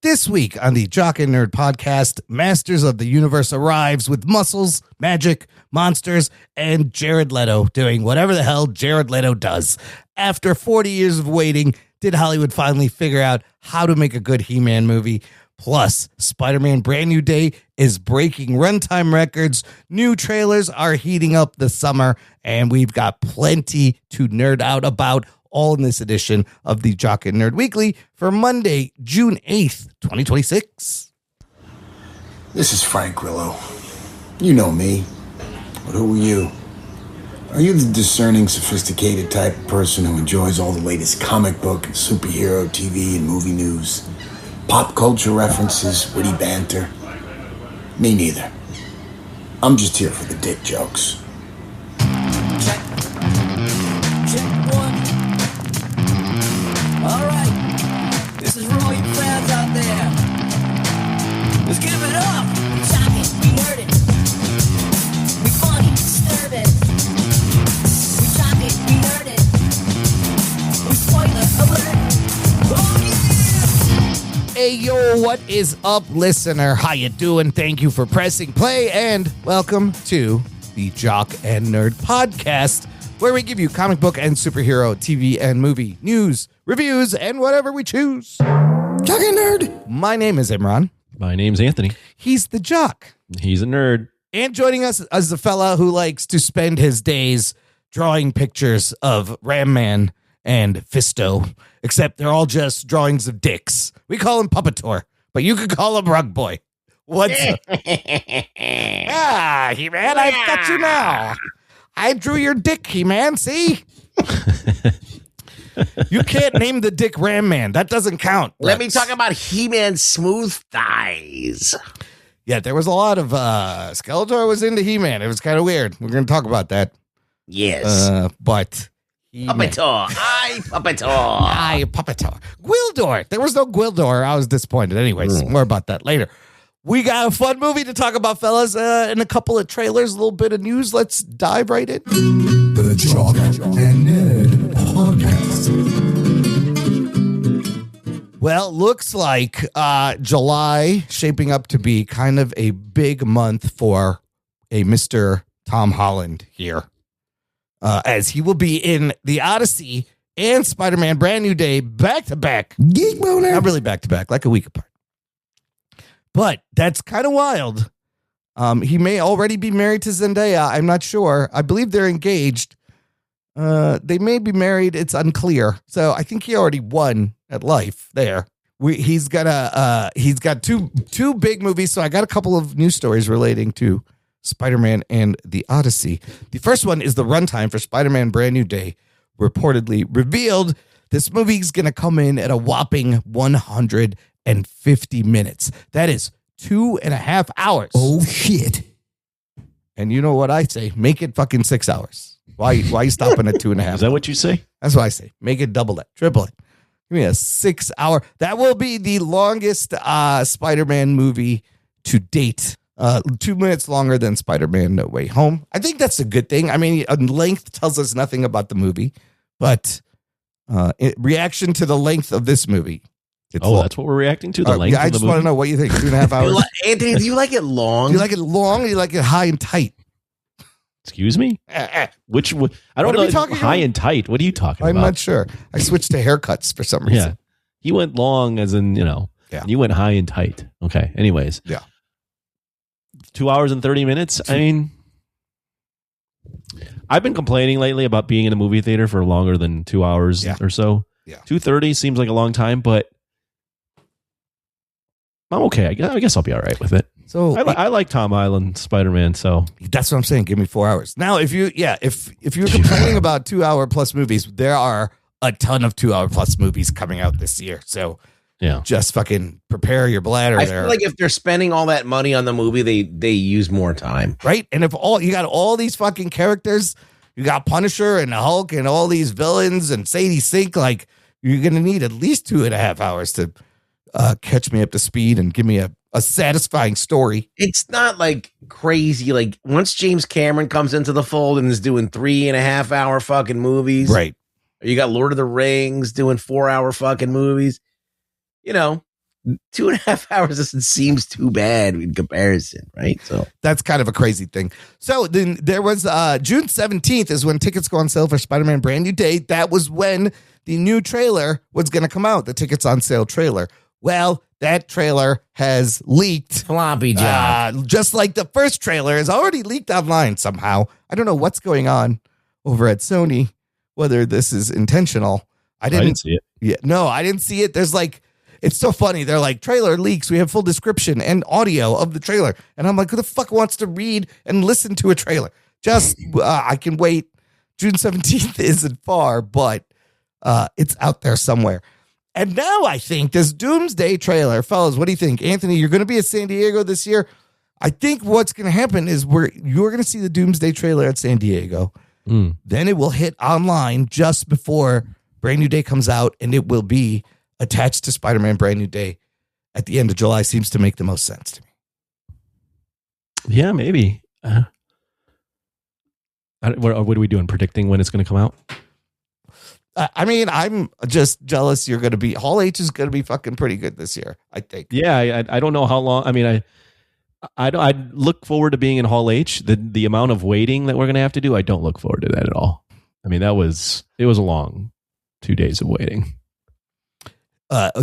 This week on the Jock and Nerd Podcast, Masters of the Universe arrives with muscles, magic, monsters, and Jared Leto doing whatever the hell Jared Leto does. After 40 years of waiting, did Hollywood finally figure out how to make a good He-Man movie? Plus, Spider-Man Brand New Day is breaking runtime records. New trailers are heating up the summer, and we've got plenty to nerd out about, all in this edition of the Jock and Nerd Weekly for Monday, June 8th, 2026. This is Frank Grillo. You know me. But who are you? Are you the discerning, sophisticated type of person who enjoys all the latest comic book and superhero TV and movie news? Pop culture references, witty banter? Me neither. I'm just here for the dick jokes. Check one. All right. This is for all you fans out there. Let's give it up. We talk it, we nerd it. We funny, disturb it. We talk it, we nerd it. We spoiler alert. Oh yeah. Hey, yo, what is up, listener? How you doing? Thank you for pressing play, and welcome to the Jock and Nerd Podcast, where we give you comic book and superhero TV and movie news, reviews, and whatever we choose. Jock and Nerd. My name is Imran. My name's Anthony. He's the Jock. He's a nerd. And joining us is the fella who likes to spend his days drawing pictures of Ram Man and Fisto, except they're all just drawings of dicks. We call him Puppetor, but you could call him Rug Boy. What's up? He-Man, I've got you now. I drew your dick, He-Man, see? You can't name the dick Ram Man. That doesn't count. Let me talk about He-Man's smooth thighs. Yeah, there was a lot of Skeletor was into He-Man. It was kind of weird. We're going to talk about that. Yes. But He-Man. Puppetor. Puppetor. I Puppetor. Gwildor. There was no Gwildor. I was disappointed. Anyways, more about that later. We got a fun movie to talk about, fellas, and a couple of trailers, a little bit of news. Let's dive right in. The Jock and Nerd Podcast. Well, looks like July shaping up to be kind of a big month for a Mr. Tom Holland here, as he will be in the Odyssey and Spider-Man Brand New Day back-to-back. Geek boner. Not really back-to-back, like a week apart. But that's kind of wild. He may already be married to Zendaya. I'm not sure. I believe they're engaged. They may be married. It's unclear. So I think he already won at life there. He's got two big movies. So I got a couple of news stories relating to Spider-Man and the Odyssey. The first one is the runtime for Spider-Man Brand New Day, reportedly revealed. This movie's going to come in at a whopping 150 minutes. That is 2.5 hours. Oh, shit. And you know what I say? Make it fucking 6 hours. Why you stopping at 2.5? Is that what you say? That's what I say. Make it double it, triple it. Give me a 6 hour. That will be the longest Spider-Man movie to date. 2 minutes longer than Spider-Man No Way Home. I think that's a good thing. I mean, length tells us nothing about the movie, but reaction to the length of this movie. That's what we're reacting to, the length I of the just movie? want to know what you think. 2.5 hours. Anthony, do you like it long? Do you like it long or do you like it high and tight? Excuse me? I don't What are know. we talking High about? and tight. What are you talking I'm about? not sure. I switched to haircuts for some reason. Yeah. He went long as in, Yeah. and you went high and tight. Okay. Anyways. Yeah. 2 hours and 30 minutes. I mean, I've been complaining lately about being in a movie theater for longer than 2 hours or so. Yeah. 2:30 seems like a long time, but I'm okay. I guess I'll be all right with it. So I like Tom Holland Spider-Man, so that's what I'm saying. Give me 4 hours. Now, if you're complaining about 2 hour plus movies, there are a ton of 2 hour plus movies coming out this year. So yeah, just fucking prepare your bladder I there. feel like if they're spending all that money on the movie, they use more time. Right? And if you got all these fucking characters, you got Punisher and the Hulk and all these villains and Sadie Sink, like you're going to need at least 2.5 hours to catch me up to speed and give me a satisfying story. It's not like crazy. Like once James Cameron comes into the fold and is doing 3.5 hour fucking movies, Right. You got Lord of the Rings doing 4 hour fucking movies. You know, 2.5 hours doesn't seem too bad in comparison, right? So that's kind of a crazy thing. So then there was June 17th is when tickets go on sale for Spider-Man Brand New Day. That was when the new trailer was going to come out, the tickets on sale trailer. Well, that trailer has leaked. Floppy job. Just like the first trailer is already leaked online somehow. I don't know what's going on over at Sony, whether this is intentional. I didn't see it. Yeah, no, I didn't see it. There's like, it's so funny. They're like, trailer leaks. We have full description and audio of the trailer. And I'm like, who the fuck wants to read and listen to a trailer? Just, I can wait. June 17th isn't far, but it's out there somewhere. And now I think this Doomsday trailer, fellas, what do you think? Anthony, you're going to be at San Diego this year. I think what's going to happen is you're going to see the Doomsday trailer at San Diego. Then it will hit online just before Brand New Day comes out, and it will be attached to Spider-Man Brand New Day at the end of July. Seems to make the most sense to me. Yeah, maybe. What are we doing? Predicting when it's going to come out? I mean, I'm just jealous. You're going to be Hall H is going to be fucking pretty good this year, I think. Yeah, I don't know how long. I mean, I look forward to being in Hall H. The amount of waiting that we're going to have to do, I don't look forward to that at all. I mean, it was a long 2 days of waiting.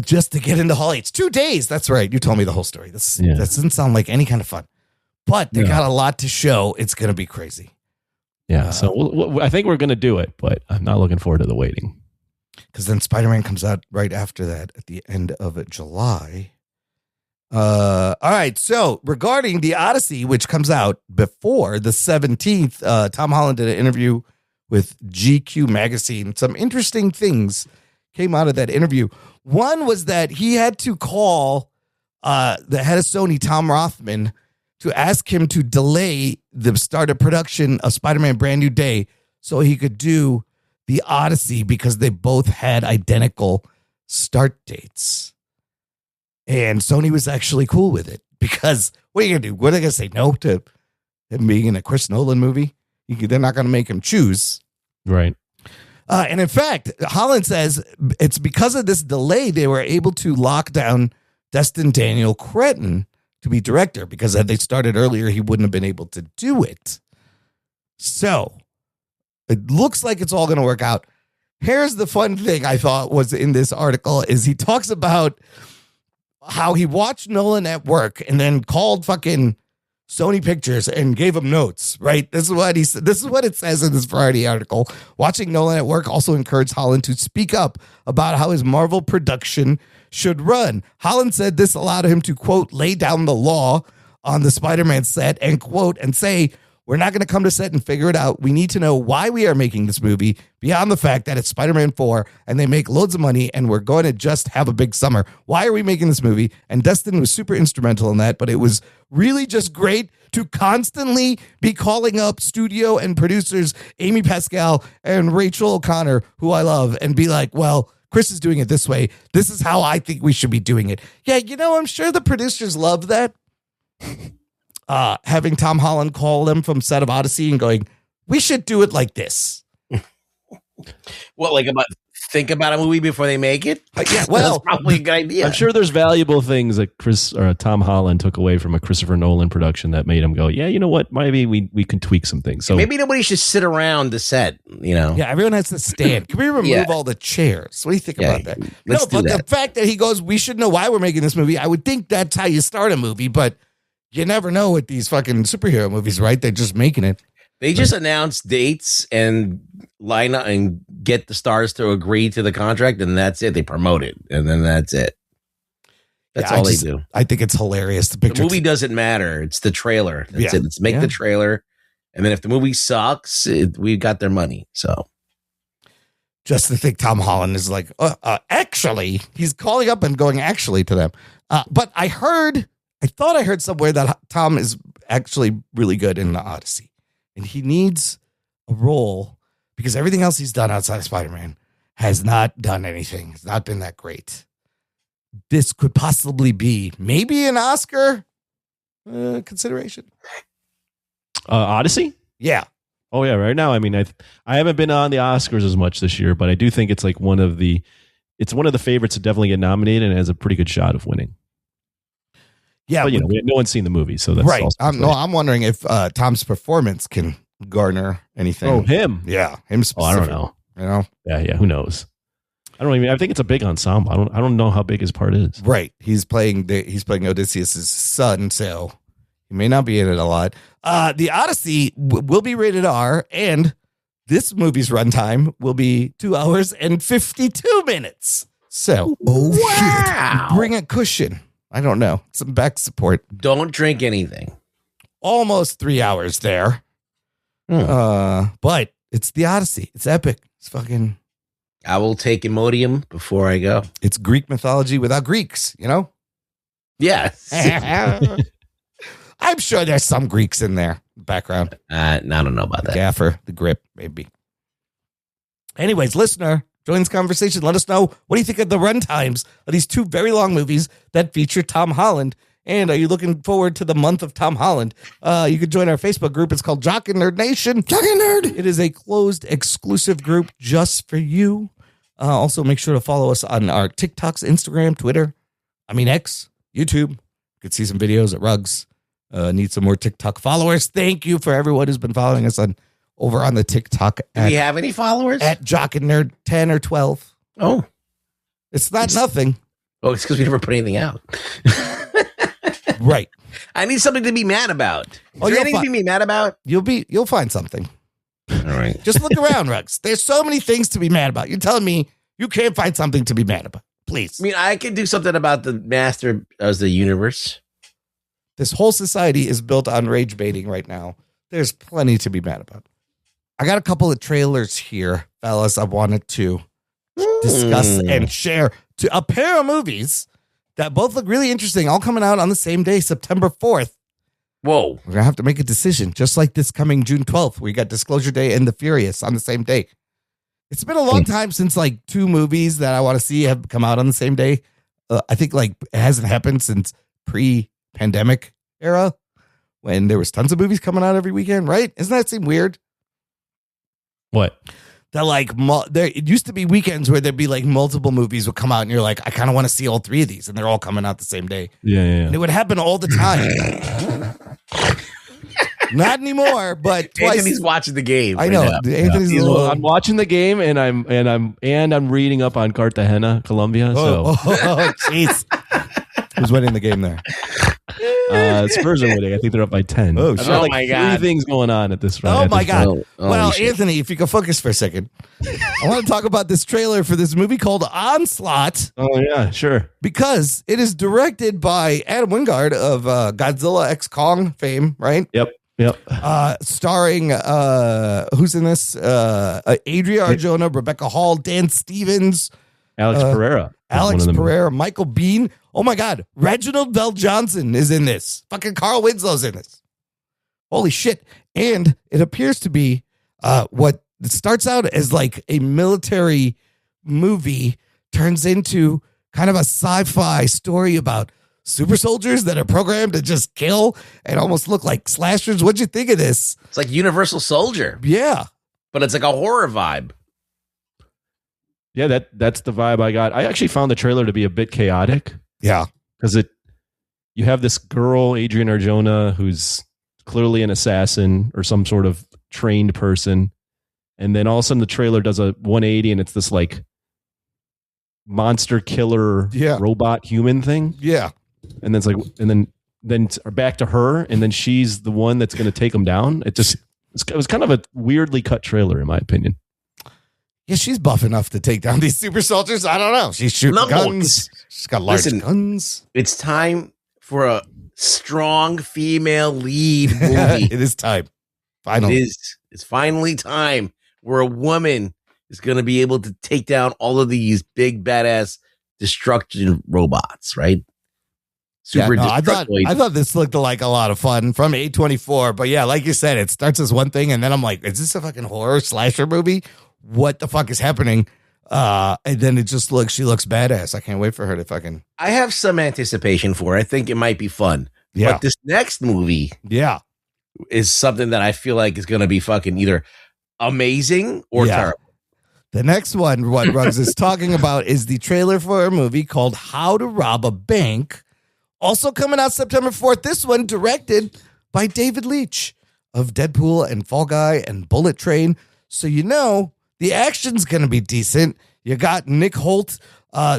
Just to get into Hall H. 2 days. That's right. You told me the whole story. That doesn't sound like any kind of fun, but they got a lot to show. It's going to be crazy. Yeah. So I think we're going to do it, but I'm not looking forward to the waiting. Because then Spider-Man comes out right after that at the end of July. All right. So regarding the Odyssey, which comes out before the 17th, Tom Holland did an interview with GQ magazine. Some interesting things came out of that interview. One was that he had to call the head of Sony, Tom Rothman, to ask him to delay the start of production of Spider-Man Brand New Day so he could do the Odyssey because they both had identical start dates. And Sony was actually cool with it because what are you going to do? What are they going to say? No to him being in a Chris Nolan movie? They're not going to make him choose. Right. And in fact, Holland says it's because of this delay they were able to lock down Destin Daniel Cretton to be director, because had they started earlier, he wouldn't have been able to do it. So it looks like it's all going to work out. Here's the fun thing I thought was in this article is he talks about how he watched Nolan at work and then called fucking Sony Pictures and gave him notes, right? This is what he said. This is what it says in this Variety article. Watching Nolan at work also encouraged Holland to speak up about how his Marvel production should run. Holland said this allowed him to, quote, lay down the law on the Spider-Man set and, quote, and say, we're not going to come to set and figure it out. We need to know why we are making this movie beyond the fact that it's Spider-Man 4 and they make loads of money and we're going to just have a big summer. Why are we making this movie? And Dustin was super instrumental in that, but it was really just great to constantly be calling up studio and producers, Amy Pascal and Rachel O'Connor, who I love, and be like, well, Chris is doing it this way. This is how I think we should be doing it. Yeah, I'm sure the producers love that. Having Tom Holland call them from set of Odyssey and going, we should do it like this. What, think about a movie before they make it? Yeah, well, that's probably a good idea. I'm sure there's valuable things that Tom Holland took away from a Christopher Nolan production that made him go, yeah, you know what? Maybe we can tweak some things. So maybe nobody should sit around the set, Yeah, everyone has to stand. Can we remove all the chairs? What do you think about that? The fact that he goes, we should know why we're making this movie. I would think that's how you start a movie, but you never know with these fucking superhero movies, right? They're just making it. They just announce dates and line up and get the stars to agree to the contract, and that's it. They promote it, and then that's it. That's all they do. I think it's hilarious. The movie doesn't matter. It's the trailer. That's it. Let's make the trailer, and then if the movie sucks, we got their money. So, just to think Tom Holland is like, actually, he's calling up and going actually to them. But I thought I heard somewhere that Tom is actually really good in the Odyssey. And he needs a role because everything else he's done outside of Spider-Man has not done anything. It's not been that great. This could possibly be maybe an Oscar consideration. Odyssey? Yeah. Oh, yeah. Right now, I mean, I haven't been on the Oscars as much this year, but I do think it's like one of the favorites to definitely get nominated and has a pretty good shot of winning. Yeah, But you know, no one's seen the movie, so that's right. also I'm wondering if Tom's performance can garner anything. Oh, him? Yeah, him Oh, specific. I don't know. You know, Yeah. Who knows? I think it's a big ensemble. I don't know how big his part is. right? He's playing Odysseus' son, so he may not be in it a lot. The Odyssey will be rated R, and this movie's runtime will be 2 hours and 52 minutes. So, Wow. bring a cushion. I don't know, some back support. Don't drink anything. Almost 3 hours there. But it's the Odyssey. It's epic. It's fucking. I will take Imodium before I go. It's Greek mythology without Greeks. You know. Yes. I'm sure there's some Greeks in there. Background. I don't know about that. Gaffer, the grip, maybe. Anyways, listener, join this conversation. Let us know, what do you think of the runtimes of these 2 very long movies that feature Tom Holland? And are you looking forward to the month of Tom Holland? You can join our Facebook group. It's called Jock and Nerd Nation. Jock and Nerd. It is a closed, exclusive group just for you. Also, make sure to follow us on our TikToks, Instagram, Twitter. X, YouTube. You can see some videos at Rugs. Need some more TikTok followers. Thank you for everyone who's been following us over on the TikTok. Do we have any followers? At Jock and Nerd 10 or 12. Oh. It's not nothing. Oh, it's because we never put anything out. Right. I need something to be mad about. Is there anything to be mad about? You'll find something. All right. Just look around, Rugs. There's so many things to be mad about. You're telling me you can't find something to be mad about. Please. I could do something about the master of the universe. This whole society is built on rage baiting right now. There's plenty to be mad about. I got a couple of trailers here, fellas, I wanted to discuss and share to a pair of movies that both look really interesting, all coming out on the same day, September 4th. Whoa. We're going to have to make a decision, just like this coming June 12th. We got Disclosure Day and The Furious on the same day. It's been a long time since 2 movies that I want to see have come out on the same day. I think it hasn't happened since pre-pandemic era when there was tons of movies coming out every weekend, right? Doesn't that seem weird? What? That it used to be weekends where there'd be multiple movies would come out and you're like, I kind of want to see all 3 of these, and they're all coming out the same day. Yeah. And it would happen all the time. Not anymore, but twice. Anthony's watching the game. I know. Anthony's a little. I'm watching the game, and I'm reading up on Cartagena, Colombia. So Jeez. Who's winning the game there? Spurs are winning. I think they're up by 10. Oh, I've shit. got Oh, my God. 3 things going on at this point. Oh my God. Well, shit. Anthony, if you could focus for a second, I want to talk about this trailer for this movie called Onslaught, Oh yeah, sure. because it is directed by Adam Wingard of Godzilla X Kong fame, right? Yep. Starring who's in this? Adria Arjona, Rebecca Hall, Dan Stevens, Alex Pereira. is one Alex of them. Pereira, Michael Biehn. Oh my God, Reginald Bell Johnson is in this. Fucking Carl Winslow's in this. Holy shit! And it appears to be what it starts out as a military movie turns into kind of a sci-fi story about super soldiers that are programmed to just kill and almost look like slashers. What'd you think of this? It's like Universal Soldier, Yeah. but it's like a horror vibe. Yeah, that's the vibe I got. I actually found the trailer to be a bit chaotic Yeah. because you have this girl, Adrian Arjona, who's clearly an assassin or some sort of trained person, and then all of a sudden the trailer does a 180 and it's this monster killer robot human thing. Yeah. And then then back to her, and then she's the one that's going to take him down. It was kind of a weirdly cut trailer, in my opinion. Yeah, she's buff enough to take down these super soldiers. I don't know. She's shooting guns. She's got large guns. It's time for a strong female lead movie. It is time. Finally. It's finally time where a woman is going to be able to take down all of these big badass destruction robots, right? I thought this looked like a lot of fun from A24, but yeah, like you said, it starts as one thing, and then I'm like, is this a fucking horror slasher movie? What the fuck is happening? And then it just she looks badass. I can't wait for her to fucking. I have some anticipation for it. I think it might be fun. Yeah. But this next movie is something that I feel like is going to be fucking either amazing or terrible. The next one, what Ruggs is talking about, is the trailer for a movie called How to Rob a Bank, Also coming out September 4th, this one directed by David Leitch of Deadpool and Fall Guy and Bullet Train. So you know the action's going to be decent. You got Nick Holt,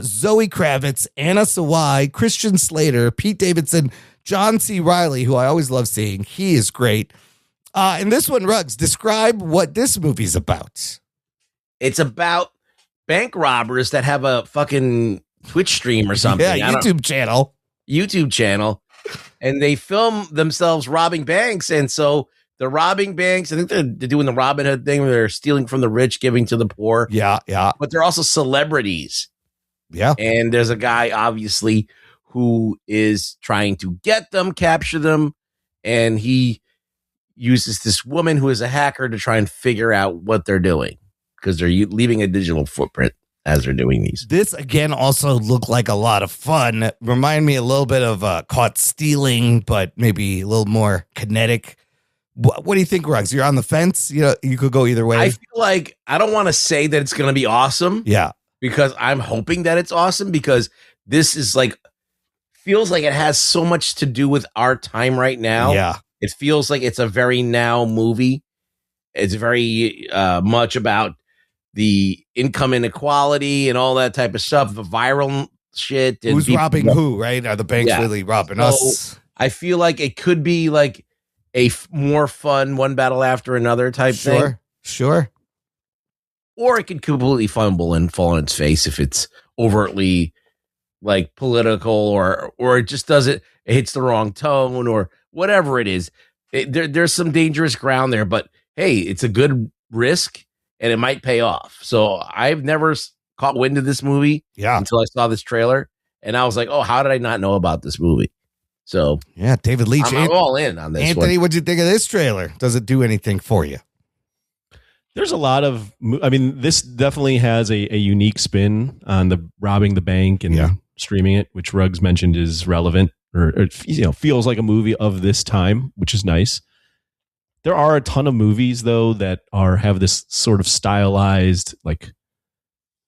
Zoe Kravitz, Anna Sawai, Christian Slater, Pete Davidson, John C. Reilly, who I always love seeing. He is great. And this one, Ruggs, describe what this movie's about. It's about bank robbers that have a fucking Twitch stream or something. Yeah, YouTube channel. And they film themselves robbing banks. And so they're robbing banks. I think they're doing the Robin Hood thing where they're stealing from the rich, giving to the poor. Yeah. But they're also celebrities. Yeah. And there's a guy, obviously, who is trying to get them, capture them. And he uses this woman who is a hacker to try and figure out what they're doing because they're leaving a digital footprint as they're doing these. This, again, also looked like a lot of fun. Remind me a little bit of Caught Stealing, but maybe a little more kinetic. What do you think, Ruggs? You're on the fence? You know, you could go either way. I feel like I don't want to say that it's going to be awesome. Yeah. Because I'm hoping that it's awesome because this is like, feels like it has so much to do with our time right now. Yeah. It feels like it's a very now movie. It's very much about the income inequality and all that type of stuff, the viral shit. And who's robbing who, right? Are the banks really robbing us? I feel like it could be like a more fun one battle after another type thing. Sure. Or it could completely fumble and fall on its face if it's overtly like political or it just doesn't, it hits the wrong tone or whatever it is. There's some dangerous ground there, but hey, it's a good risk and it might pay off. So I've never caught wind of this movie until I saw this trailer and I was like, oh, how did I not know about this movie? So yeah, David Leitch. I'm all in on this. Anthony, what'd you think of this trailer? Does it do anything for you? There's a lot of, I mean, this definitely has a unique spin on the robbing the bank and streaming it, which Ruggs mentioned is relevant or feels like a movie of this time, which is nice. There are a ton of movies though that have this sort of stylized like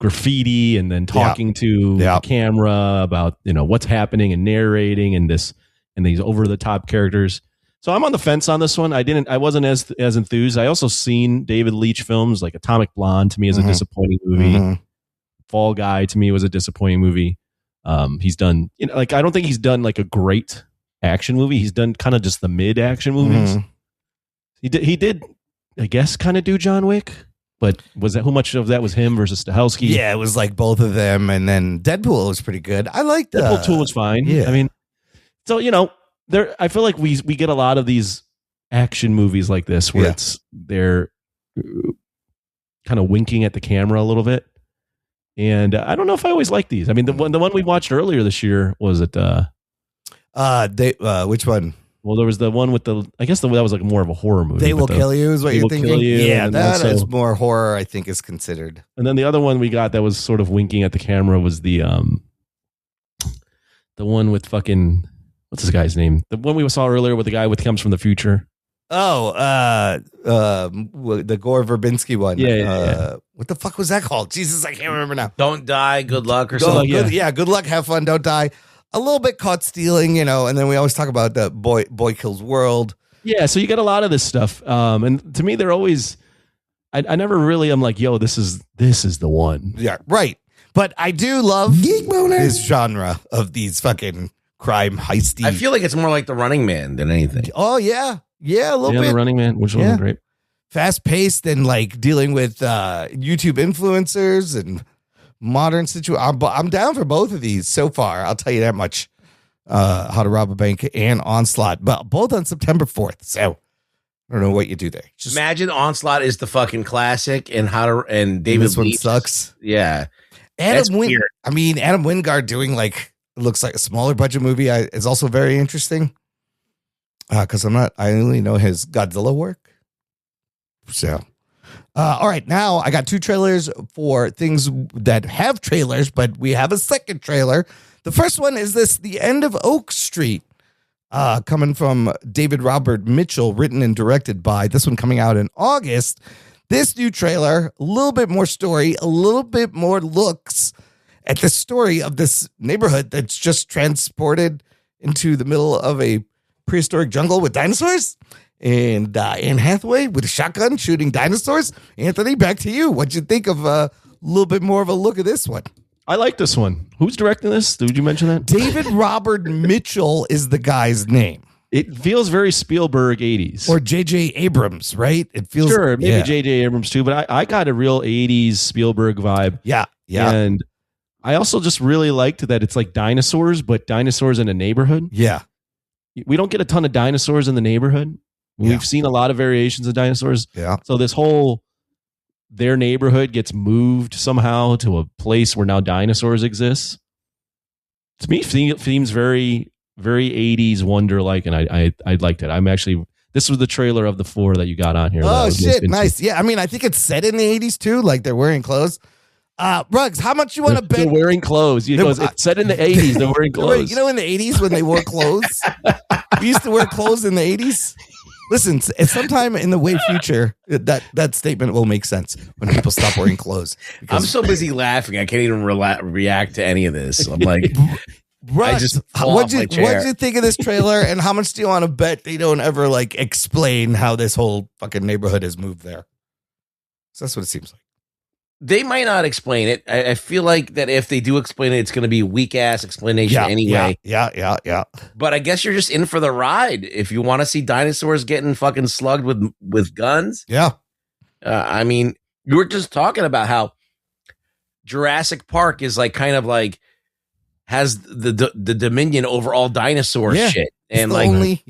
graffiti and then talking to the camera about what's happening and narrating and these over the top characters. So I'm on the fence on this one. I wasn't as enthused. I also seen David Leitch films like Atomic Blonde to me is a disappointing movie. Fall Guy to me was a disappointing movie. He's done I don't think he's done like a great action movie. He's done kind of just the mid action movies. He did I guess kind of do John Wick, but was that how much of that was him versus Stahelski? Yeah, it was like both of them, and then Deadpool was pretty good. I liked Deadpool 2 was fine. Yeah. I mean, so I feel like we get a lot of these action movies like this where they're kind of winking at the camera a little bit, and I don't know if I always like these. I mean, the one we watched earlier this year was it? Which one? Well, there was the one with that was like more of a horror movie. They Will Kill You is what you're thinking? Yeah, that is also more horror, I think, is considered. And then the other one we got that was sort of winking at the camera was the one with fucking, what's this guy's name? The one we saw earlier with the guy with Comes from the Future. Oh, the Gore Verbinski one. Yeah. What the fuck was that called? Jesus, I can't remember now. Don't Die, Good Luck or something. Good luck, have fun, don't die. A little bit Caught Stealing, and then we always talk about the Boy Kills World. Yeah, so you get a lot of this stuff. And to me, they're always, I never really am like, yo, this is the one. Yeah, right. But I do love this genre of these fucking crime heisty. I feel like it's more like The Running Man than anything. Oh, yeah. Yeah, a little bit. The Running Man, which was great. Fast paced and like dealing with YouTube influencers and modern situation. I'm down for both of these so far. I'll tell you that much. How to Rob a Bank and Onslaught, but both on September 4th. So I don't know what you do there. Just imagine Onslaught is the fucking classic, and David this one sucks. Yeah, Adam Wingard doing like it looks like a smaller budget movie is also very interesting. Because I only know his Godzilla work. So. All right, now I got two trailers for things that have trailers, but we have a second trailer. The first one is The End of Oak Street, coming from David Robert Mitchell, written and directed by, this one coming out in August. This new trailer, a little bit more story, a little bit more looks at the story of this neighborhood that's just transported into the middle of a prehistoric jungle with dinosaurs. And Anne Hathaway with a shotgun shooting dinosaurs. Anthony, back to you. What'd you think of a little bit more of a look at this one? I like this one. Who's directing this? Did you mention that? David Robert Mitchell is the guy's name. It feels very Spielberg 80s. Or J.J. Abrams, right? It feels sure, maybe J.J. Abrams too, but I got a real 80s Spielberg vibe. Yeah. And I also just really liked that it's like dinosaurs, but dinosaurs in a neighborhood. Yeah. We don't get a ton of dinosaurs in the neighborhood. We've seen a lot of variations of dinosaurs. Yeah. So this whole their neighborhood gets moved somehow to a place where now dinosaurs exist. To me, it seems very, very 80s wonder-like, and I liked it. This was the trailer of the 4 that you got on here. Oh, shit. Nice. Yeah. I mean, I think it's set in the 80s too. Like they're wearing clothes. Ruggs, how much you want to bet? They're wearing clothes. It's set in the 80s. They're wearing clothes. You know, in the 80s when they wore clothes? We used to wear clothes in the 80s. Listen, if sometime in the way future, that statement will make sense when people stop wearing clothes. I'm so busy laughing, I can't even react to any of this. I'm like, Ruggs, what'd you think of this trailer, and how much do you want to bet they don't ever like explain how this whole fucking neighborhood has moved there? So that's what it seems like. They might not explain it. I feel like that if they do explain it, it's going to be weak ass explanation anyway. Yeah. But I guess you're just in for the ride if you want to see dinosaurs getting fucking slugged with guns. Yeah. I mean, you were just talking about how Jurassic Park is like kind of like has the dominion over all dinosaur shit, and like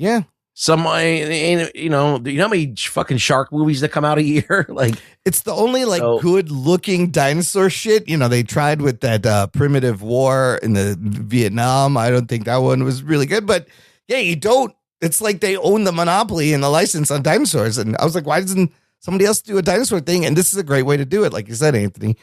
some, you know how many fucking shark movies that come out a year? Like, it's the only good looking dinosaur shit. You know, they tried with that primitive war in the Vietnam. I don't think that one was really good, but it's like they own the monopoly and the license on dinosaurs. And I was like, why doesn't somebody else do a dinosaur thing? And this is a great way to do it. Like you said, Anthony,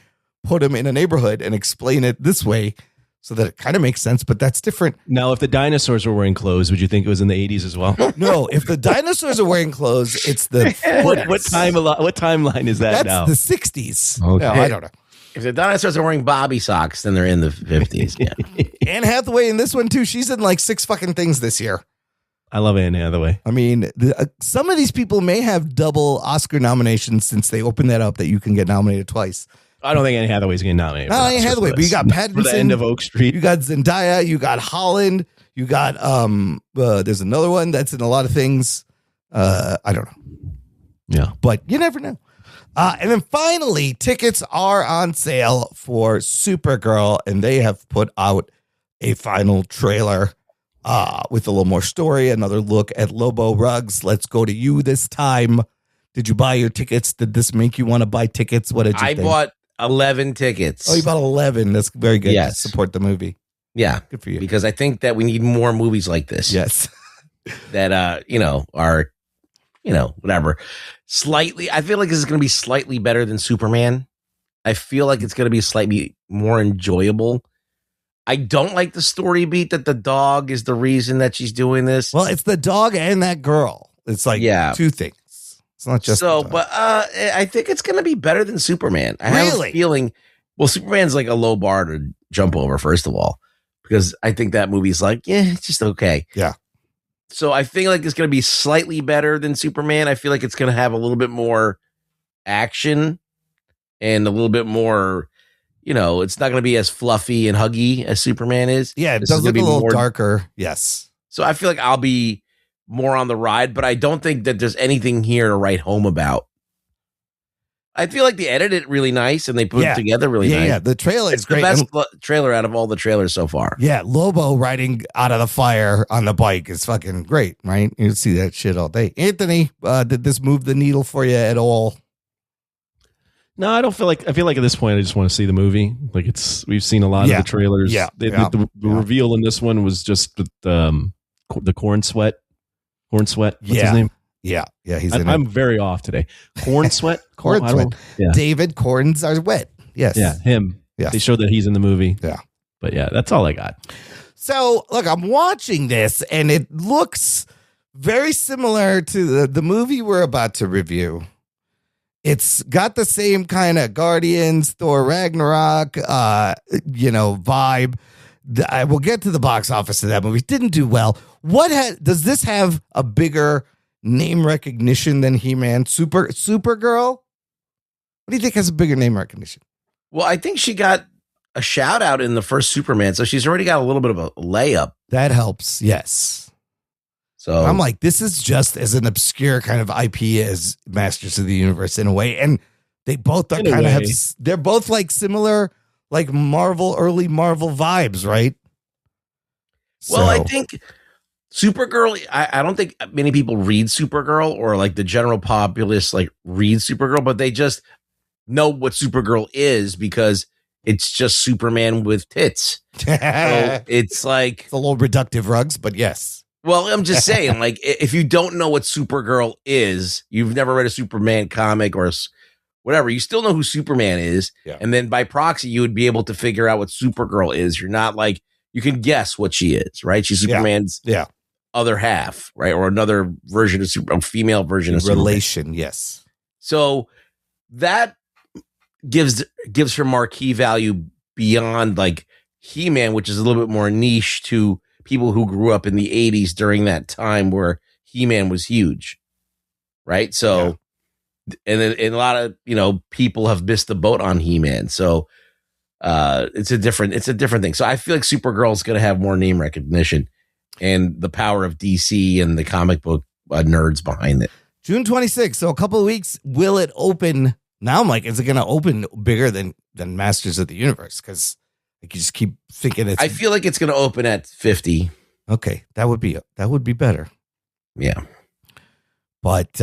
put them in a neighborhood and explain it this way, so that it kind of makes sense, but that's different. Now, if the dinosaurs were wearing clothes, would you think it was in the 80s as well? No, if the dinosaurs are wearing clothes, it's the 40s. What timeline is that now? That's the 60s. Okay. No, I don't know. If the dinosaurs are wearing bobby socks, then they're in the 50s. Yeah. Anne Hathaway in this one, too. She's in like 6 fucking things this year. I love Anne Hathaway. I mean, some of these people may have double Oscar nominations since they opened that up that you can get nominated twice. I don't think Anne Hathaway's getting nominated. Not Anne Hathaway, but you got Pattinson. For the End of Oak Street. You got Zendaya. You got Holland. You got, there's another one that's in a lot of things. I don't know. Yeah. But you never know. And then finally, tickets are on sale for Supergirl, and they have put out a final trailer with a little more story, another look at Lobo. Ruggs. Let's go to you this time. Did you buy your tickets? Did this make you want to buy tickets? What did you think? I bought 11 tickets. Oh, you bought 11. That's very good. Yes. To support the movie. Yeah. Good for you. Because I think that we need more movies like this. Yes. That, are, whatever. Slightly, I feel like this is going to be slightly better than Superman. I feel like it's going to be slightly more enjoyable. I don't like the story beat that the dog is the reason that she's doing this. Well, it's the dog and that girl. It's like two things. It's not just so, but I think it's going to be better than Superman. I have a feeling. Well, Superman's like a low bar to jump over, first of all, because I think that movie's like, it's just okay. Yeah. So I think like it's going to be slightly better than Superman. I feel like it's going to have a little bit more action and a little bit more, it's not going to be as fluffy and huggy as Superman is. Yeah, it does look a little darker. Yes. So I feel like I'll be more on the ride, but I don't think that there's anything here to write home about. I feel like they edited it really nice and they put it together really nice. Yeah, the trailer is great. The best trailer out of all the trailers so far. Yeah, Lobo riding out of the fire on the bike is fucking great, right? You see that shit all day. Anthony, did this move the needle for you at all? No, I feel like at this point I just want to see the movie. Like we've seen a lot of the trailers. Yeah. The reveal in this one was just the corn sweat. What's his name? Yeah. I'm very off today. Corn sweat. Corn sweat. Yeah. David Corns are wet. Yes. Yeah, him. Yeah. They showed that he's in the movie. Yeah. But yeah, that's all I got. So look, I'm watching this and it looks very similar to the movie we're about to review. It's got the same kind of Guardians, Thor Ragnarok, vibe. I will get to the box office of that movie. Didn't do well. Does this have a bigger name recognition than He-Man? Supergirl? What do you think has a bigger name recognition? Well, I think she got a shout out in the first Superman, so she's already got a little bit of a layup. That helps, yes. So I'm like, this is just as an obscure kind of IP as Masters of the Universe in a way, and they both are kind of they're both like similar, like early Marvel vibes, right? Well, I think Supergirl, I don't think many people read Supergirl, or like the general populace like read Supergirl, but they just know what Supergirl is because it's just Superman with tits. So it's like it's a little reductive, Rugs, but yes. Well, I'm just saying, like, if you don't know what Supergirl is, you've never read a Superman comic or whatever, you still know who Superman is. Yeah. And then by proxy, you would be able to figure out what Supergirl is. You're not like, you can guess what she is, right? She's Superman's other half, right? Or another version of a female version of relation, Superman. Yes. So that gives her marquee value beyond like He-Man, which is a little bit more niche to people who grew up in the 80s during that time where He-Man was huge, right? So, and a lot of people have missed the boat on He-Man. So, it's a different thing. So I feel like Supergirl is going to have more name recognition and the power of DC and the comic book nerds behind it. June 26th. So a couple of weeks. Will it open? Now I'm like, is it going to open bigger than Masters of the Universe? Because like you just keep thinking I feel like it's going to open at 50. Okay, that would be better. Yeah. But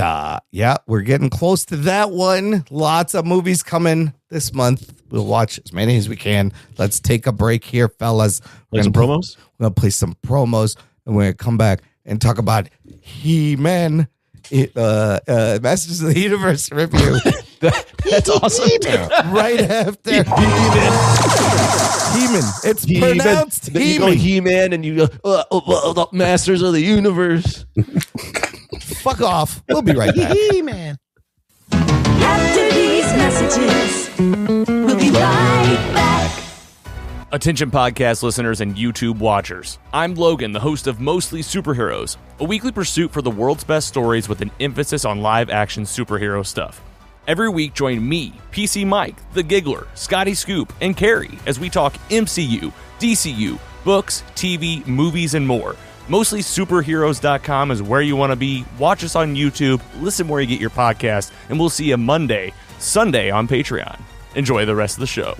we're getting close to that one. Lots of movies coming this month. We'll watch as many as we can. Let's take a break here, fellas. Play some promos? We're going to play some promos, and we're going to come back and talk about He-Man, Masters of the Universe review. That's awesome. Right after He-Man. It's pronounced He-Man. You go He-Man and you go, Masters of the Universe. Fuck off. We'll be right back. He-Man. After these messages, we'll be right back. Attention podcast listeners and YouTube watchers. I'm Logan, the host of Mostly Superheroes, a weekly pursuit for the world's best stories with an emphasis on live-action superhero stuff. Every week, join me, PC Mike, The Giggler, Scotty Scoop, and Carrie as we talk MCU, DCU, books, TV, movies, and more. MostlySuperheroes.com is where you want to be. Watch us on YouTube, listen where you get your podcast, and we'll see you Sunday on Patreon. Enjoy the rest of the show.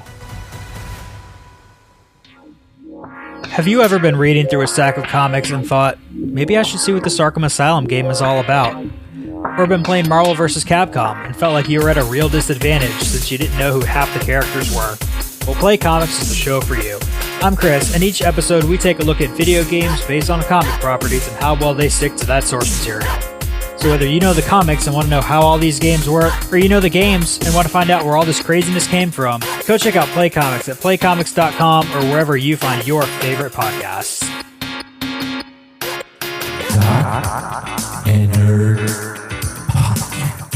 Have you ever been reading through a stack of comics and thought, maybe I should see what this Arkham Asylum game is all about? Or been playing Marvel vs. Capcom and felt like you were at a real disadvantage since you didn't know who half the characters were? Well, Play Comics is the show for you. I'm Chris, and each episode we take a look at video games based on comic properties and how well they stick to that source material. So whether you know the comics and want to know how all these games work, or you know the games and want to find out where all this craziness came from, go check out Play Comics at playcomics.com or wherever you find your favorite podcasts. Jock and Nerd.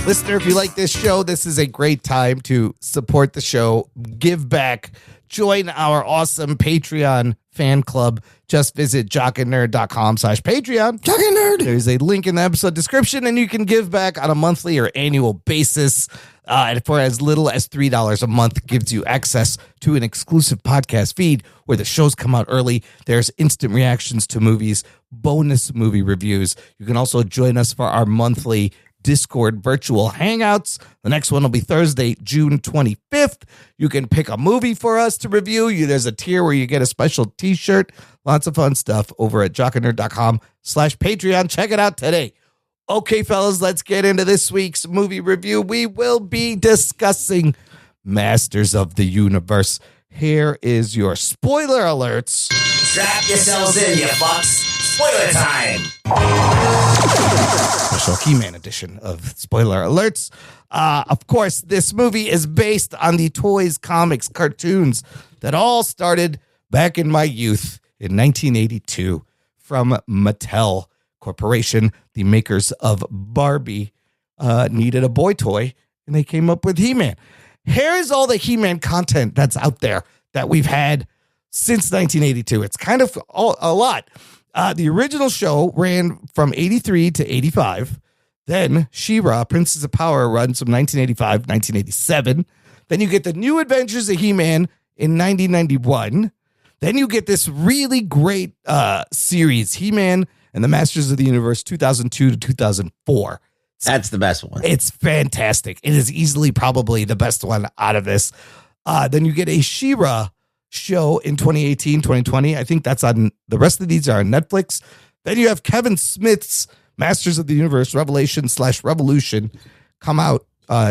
Listener, if you like this show, this is a great time to support the show, give back, join our awesome Patreon fan club. Just visit jockandnerd.com/Patreon. Jock and Nerd. There's a link in the episode description, and you can give back on a monthly or annual basis. And for as little as $3 a month, gives you access to an exclusive podcast feed where the shows come out early. There's instant reactions to movies, bonus movie reviews. You can also join us for our monthly Discord virtual hangouts. The next one will be Thursday, June 25th. You can pick a movie for us to review. There's a tier where you get a special t-shirt. Lots of fun stuff over at jockandnerd.com/Patreon. Check it out today. Okay, fellas, let's get into this week's movie review. We will be discussing Masters of the Universe. Here is your spoiler alerts. Strap yourselves in, you fucks. Spoiler time. Special He-Man edition of spoiler alerts. Of course, this movie is based on the toys, comics, cartoons that all started back in my youth in 1982 from Mattel Corporation. The makers of Barbie needed a boy toy, and they came up with He-Man. Here's all the He-Man content that's out there that we've had since 1982. It's kind of a lot. The original show ran from 83 to 85. Then She-Ra, Princess of Power, runs from 1985 to 1987. Then you get the New Adventures of He-Man in 1991. Then you get this really great series, He-Man and the Masters of the Universe, 2002 to 2004. That's the best one. It's fantastic. It is easily probably the best one out of this. Then you get a She-Ra show in 2018, 2020. I think that's on, the rest of these are on Netflix. Then you have Kevin Smith's Masters of the Universe Revelation come out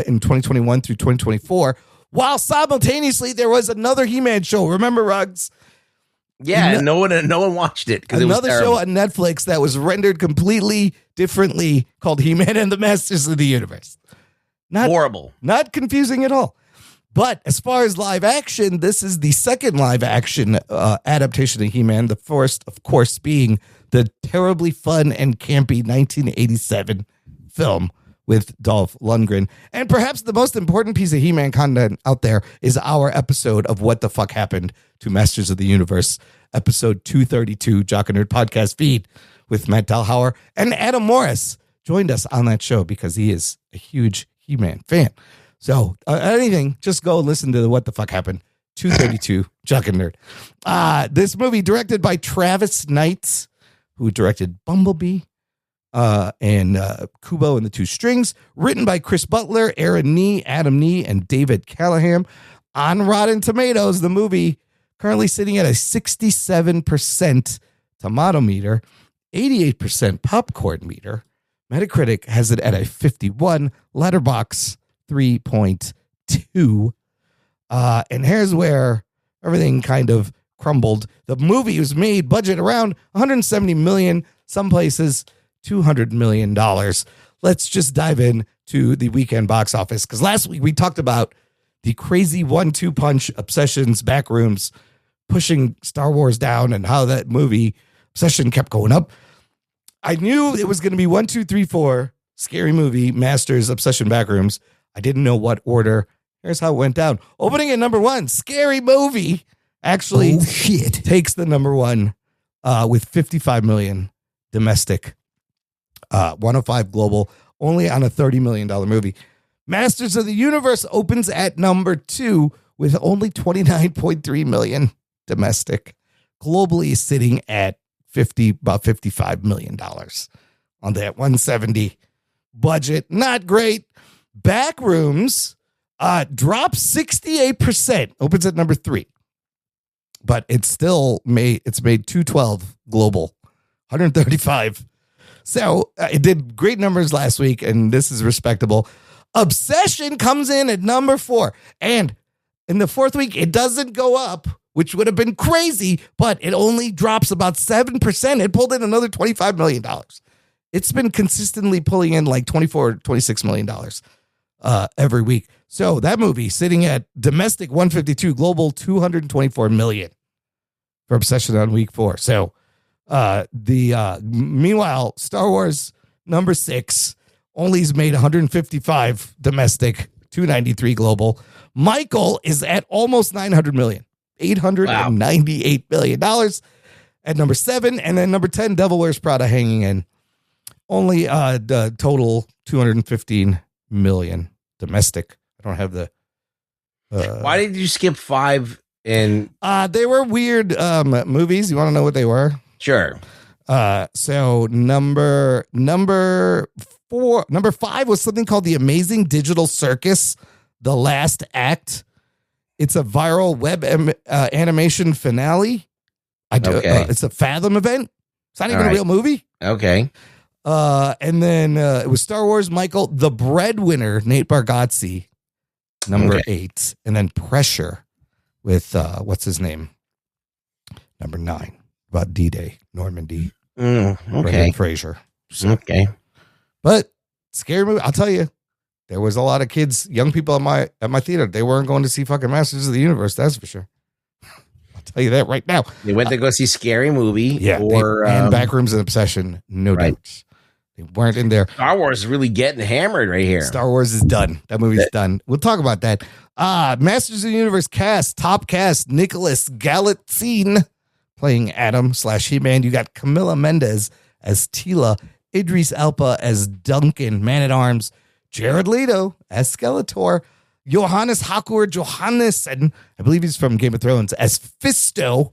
in 2021 through 2024. While simultaneously there was another He-Man show. Remember, Ruggs? Yeah, and no one watched it because it was Another terrible. show on Netflix that was rendered completely differently called He-Man and the Masters of the Universe. Not horrible. Not confusing at all. But as far as live action, this is the second live action adaptation of He-Man. The first, of course, being the terribly fun and campy 1987 film with Dolph Lundgren. And perhaps the most important piece of He-Man content out there is our episode of What the Fuck Happened to Masters of the Universe, episode 232, Jock and Nerd Podcast feed with Matt Dalhauer. And Adam Morris joined us on that show because he is a huge He-Man fan. So anything, just go listen to the What the Fuck Happened, 232, Jock and Nerd. This movie directed by Travis Knight, who directed Bumblebee, and Kubo and the Two Strings, written by Chris Butler, Aaron Nee, Adam Nee, and David Callahan. On Rotten Tomatoes, the movie currently sitting at a 67% tomato meter, 88% popcorn meter. Metacritic has it at a 51, Letterboxd 3.2. And here's where everything kind of crumbled. The movie was made budget around $170 million, some places $200 million. Let's just dive in to the weekend box office, because last week we talked about the crazy 1-2 punch Obsession's Backrooms pushing Star Wars down and how that movie Obsession kept going up. I knew it was going to be 1, 2, 3, 4, Scary Movie, Masters, Obsession, Backrooms. I didn't know what order. Here's how it went down. Opening at number 1, Scary Movie actually takes the number 1 with 55 million domestic, 105 global, only on a $30 million movie. Masters of the Universe opens at number 2 with only 29.3 million domestic, globally sitting at about $55 million on that 170 budget. Not great. Backrooms drops 68%, opens at number 3, but it's still made 212 global, 135. So it did great numbers last week, and this is respectable. Obsession comes in at number 4, and in the 4th week, it doesn't go up, which would have been crazy, but it only drops about 7%. It pulled in another $25 million. It's been consistently pulling in like $24, $26 million every week. So that movie sitting at domestic 152, global 224 million for Obsession on week 4. So meanwhile, Star Wars number 6 only has made 155 domestic, 293 global. Michael is at almost 900 million. $898 million at number 7, and then number 10, Devil Wears Prada, hanging in only the total 215 million domestic. I don't have the why did you skip 5 and they were weird movies. You want to know what they were? Sure. So number 5 was something called The Amazing Digital Circus, The Last Act. It's a viral web animation finale. It's a Fathom event. It's not even a real movie. Okay. And then it was Star Wars, Michael, The Breadwinner, Nate Bargatze, number 8. And then Pressure with, what's his name? Number 9, about D-Day, Normandy. Brendan Fraser. So, okay. But scary movie. I'll tell you, there was a lot of kids, young people at my theater. They weren't going to see fucking Masters of the Universe. That's for sure. I'll tell you that right now. They went to go see Scary Movie. Yeah. And Backrooms and Obsession. No doubt. They weren't in there. Star Wars is really getting hammered right here. Star Wars is done. That movie's done. We'll talk about that. Masters of the Universe cast, top cast, Nicholas Galitzine playing Adam/He-Man. You got Camila Mendes as Tila, Idris Elba as Duncan, Man-at-Arms, Jared Leto as Skeletor, Johannes Hakur Johannesson, I believe he's from Game of Thrones, as Fisto,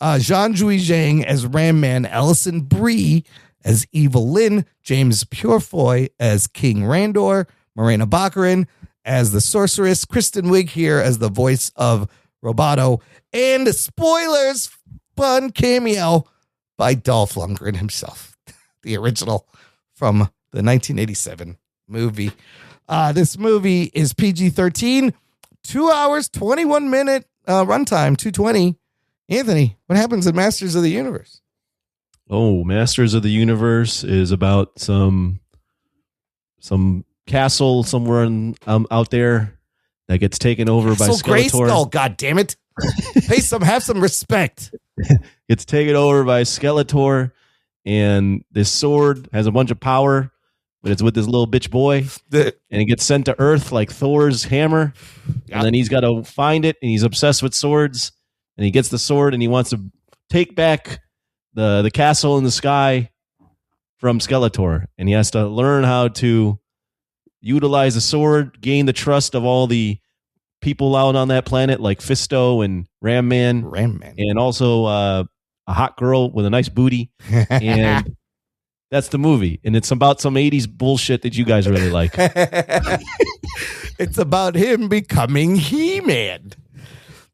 Jean-Jui Zhang as Ram Man, Alison Brie as Evil Lynn, James Purefoy as King Randor, Morena Baccarin as the Sorceress, Kristen Wiig here as the voice of Roboto, and spoilers, fun cameo by Dolph Lundgren himself, the original from the 1987 movie. This movie is PG-13, 2 hours, 21 minute runtime, 220. Anthony, what happens in Masters of the Universe? Oh, Masters of the Universe is about some castle somewhere out there that gets taken over by Skeletor. Grayskull, God damn it! Have some respect. It's taken over by Skeletor, and this sword has a bunch of power, but it's with this little bitch boy, and it gets sent to Earth like Thor's hammer, and then he's got to find it, and he's obsessed with swords, and he gets the sword, and he wants to take back the castle in the sky from Skeletor, and he has to learn how to utilize the sword, gain the trust of all the people out on that planet, like Fisto and Ram Man, and also a hot girl with a nice booty, and that's the movie. And it's about some 80s bullshit that you guys really like. It's about him becoming He-Man.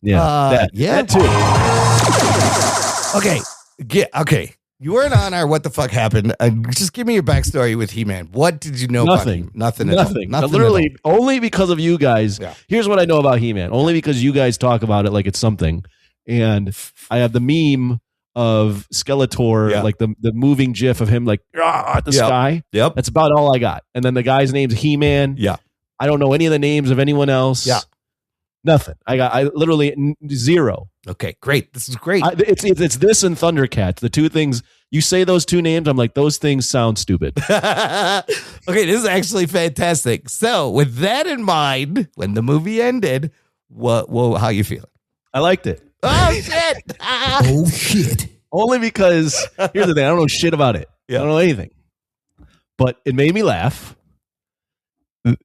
Yeah, that too. Okay. You weren't on our What the Fuck Happened. Just give me your backstory with He-Man. What did you know about him? Nothing. Literally, only because of you guys. Yeah. Here's what I know about He-Man. Only because you guys talk about it like it's something. And I have the meme of Skeletor, like the moving GIF of him like at the sky. Yep. That's about all I got. And then the guy's name's He-Man. Yeah. I don't know any of the names of anyone else. Yeah. Nothing. I literally zero. Okay, great. This is great. It's this and Thundercats. The two things, you say those two names, I'm like, those things sound stupid. Okay, this is actually fantastic. So with that in mind, when the movie ended, how you feeling? I liked it. Oh, shit. Oh, shit. Only because, here's the thing, I don't know shit about it. I don't know anything. But it made me laugh.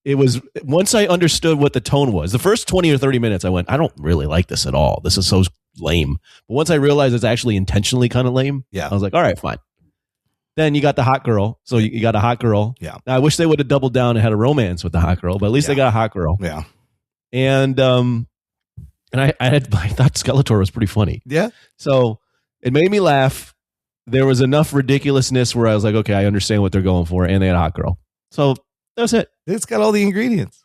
It was, once I understood what the tone was, the first 20 or 30 minutes, I went, I don't really like this at all. This is so lame. But once I realized it's actually intentionally kind of lame, I was like, all right, fine. Then you got the hot girl. So you got a hot girl. Yeah. Now, I wish they would have doubled down and had a romance with the hot girl, but at least they got a hot girl. Yeah. And I thought Skeletor was pretty funny. Yeah. So it made me laugh. There was enough ridiculousness where I was like, okay, I understand what they're going for. And they had a hot girl. So that's it. It's got all the ingredients.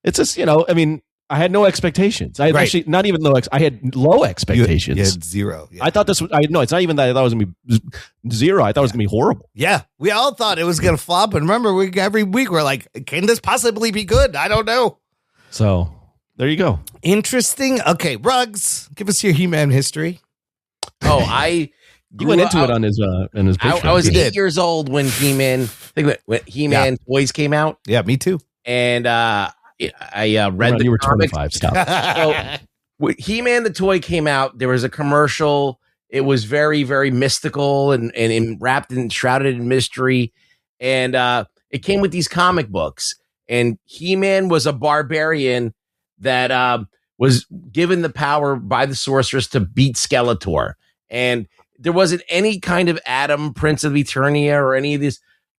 It's just, I mean, I had no expectations. I had actually not even I had low expectations. You had zero. Yeah. I thought this was, it's not even that I thought it was going to be zero. I thought it was going to be horrible. Yeah. We all thought it was going to flop. And remember, every week we're like, can this possibly be good? I don't know. So there you go. Interesting. Okay. Rugs, give us your He-Man history. Oh, you went into it on his Patreon. I was 8 years old when He-Man toys came out. Yeah, me too. And I read the you were comics. 25. Stop. So when He-Man the toy came out, there was a commercial. It was very, very mystical and wrapped and shrouded in mystery. And it came with these comic books. And He-Man was a barbarian that was given the power by the sorceress to beat Skeletor. And there wasn't any kind of Adam, Prince of Eternia, or any of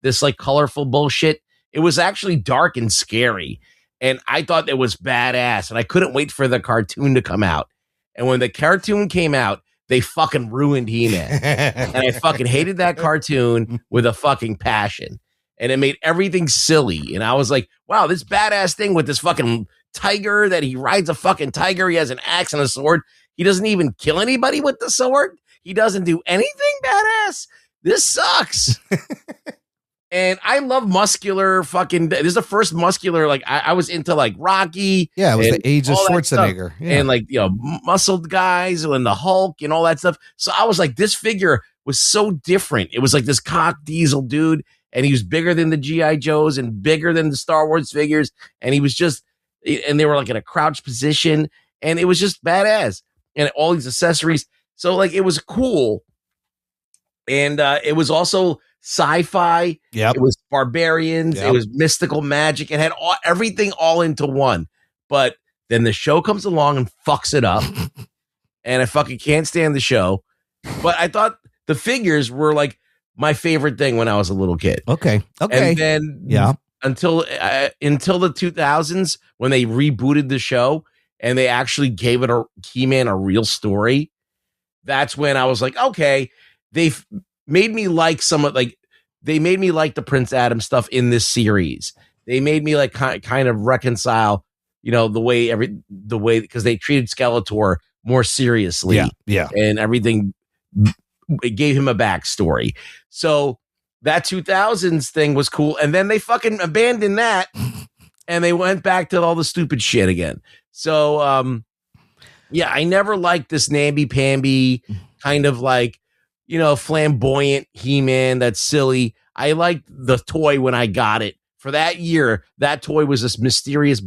this like colorful bullshit. It was actually dark and scary. And I thought it was badass. And I couldn't wait for the cartoon to come out. And when the cartoon came out, they fucking ruined He-Man. And I fucking hated that cartoon with a fucking passion. And it made everything silly. And I was like, wow, this badass thing with this fucking tiger that he rides a fucking tiger. He has an axe and a sword. He doesn't even kill anybody with the sword. He doesn't do anything badass. This sucks. And I love muscular fucking. This is the first muscular. Like I was into like Rocky. Yeah, it was the age of Schwarzenegger. Yeah. And like, muscled guys and the Hulk and all that stuff. So I was like, this figure was so different. It was like this cock diesel dude. And he was bigger than the G.I. Joes and bigger than the Star Wars figures. And he was just and they were like in a crouch position, and it was just badass, and all these accessories. So like it was cool, and it was also sci-fi. Yep. It was barbarians. Yep. It was mystical magic. It had everything all into one. But then the show comes along and fucks it up, and I fucking can't stand the show. But I thought the figures were like my favorite thing when I was a little kid. Okay. And then until the 2000s when they rebooted the show and they actually gave it He-Man a real story, that's when I was like, okay, they've made me like they made me like the Prince Adam stuff in this series. They made me like kind of reconcile, the way because they treated Skeletor more seriously. Yeah. And everything, it gave him a backstory. So that 2000s thing was cool. And then they fucking abandoned that and they went back to all the stupid shit again. So, I never liked this namby-pamby kind of like, flamboyant He-Man that's silly. I liked the toy when I got it. For that year, that toy was this mysterious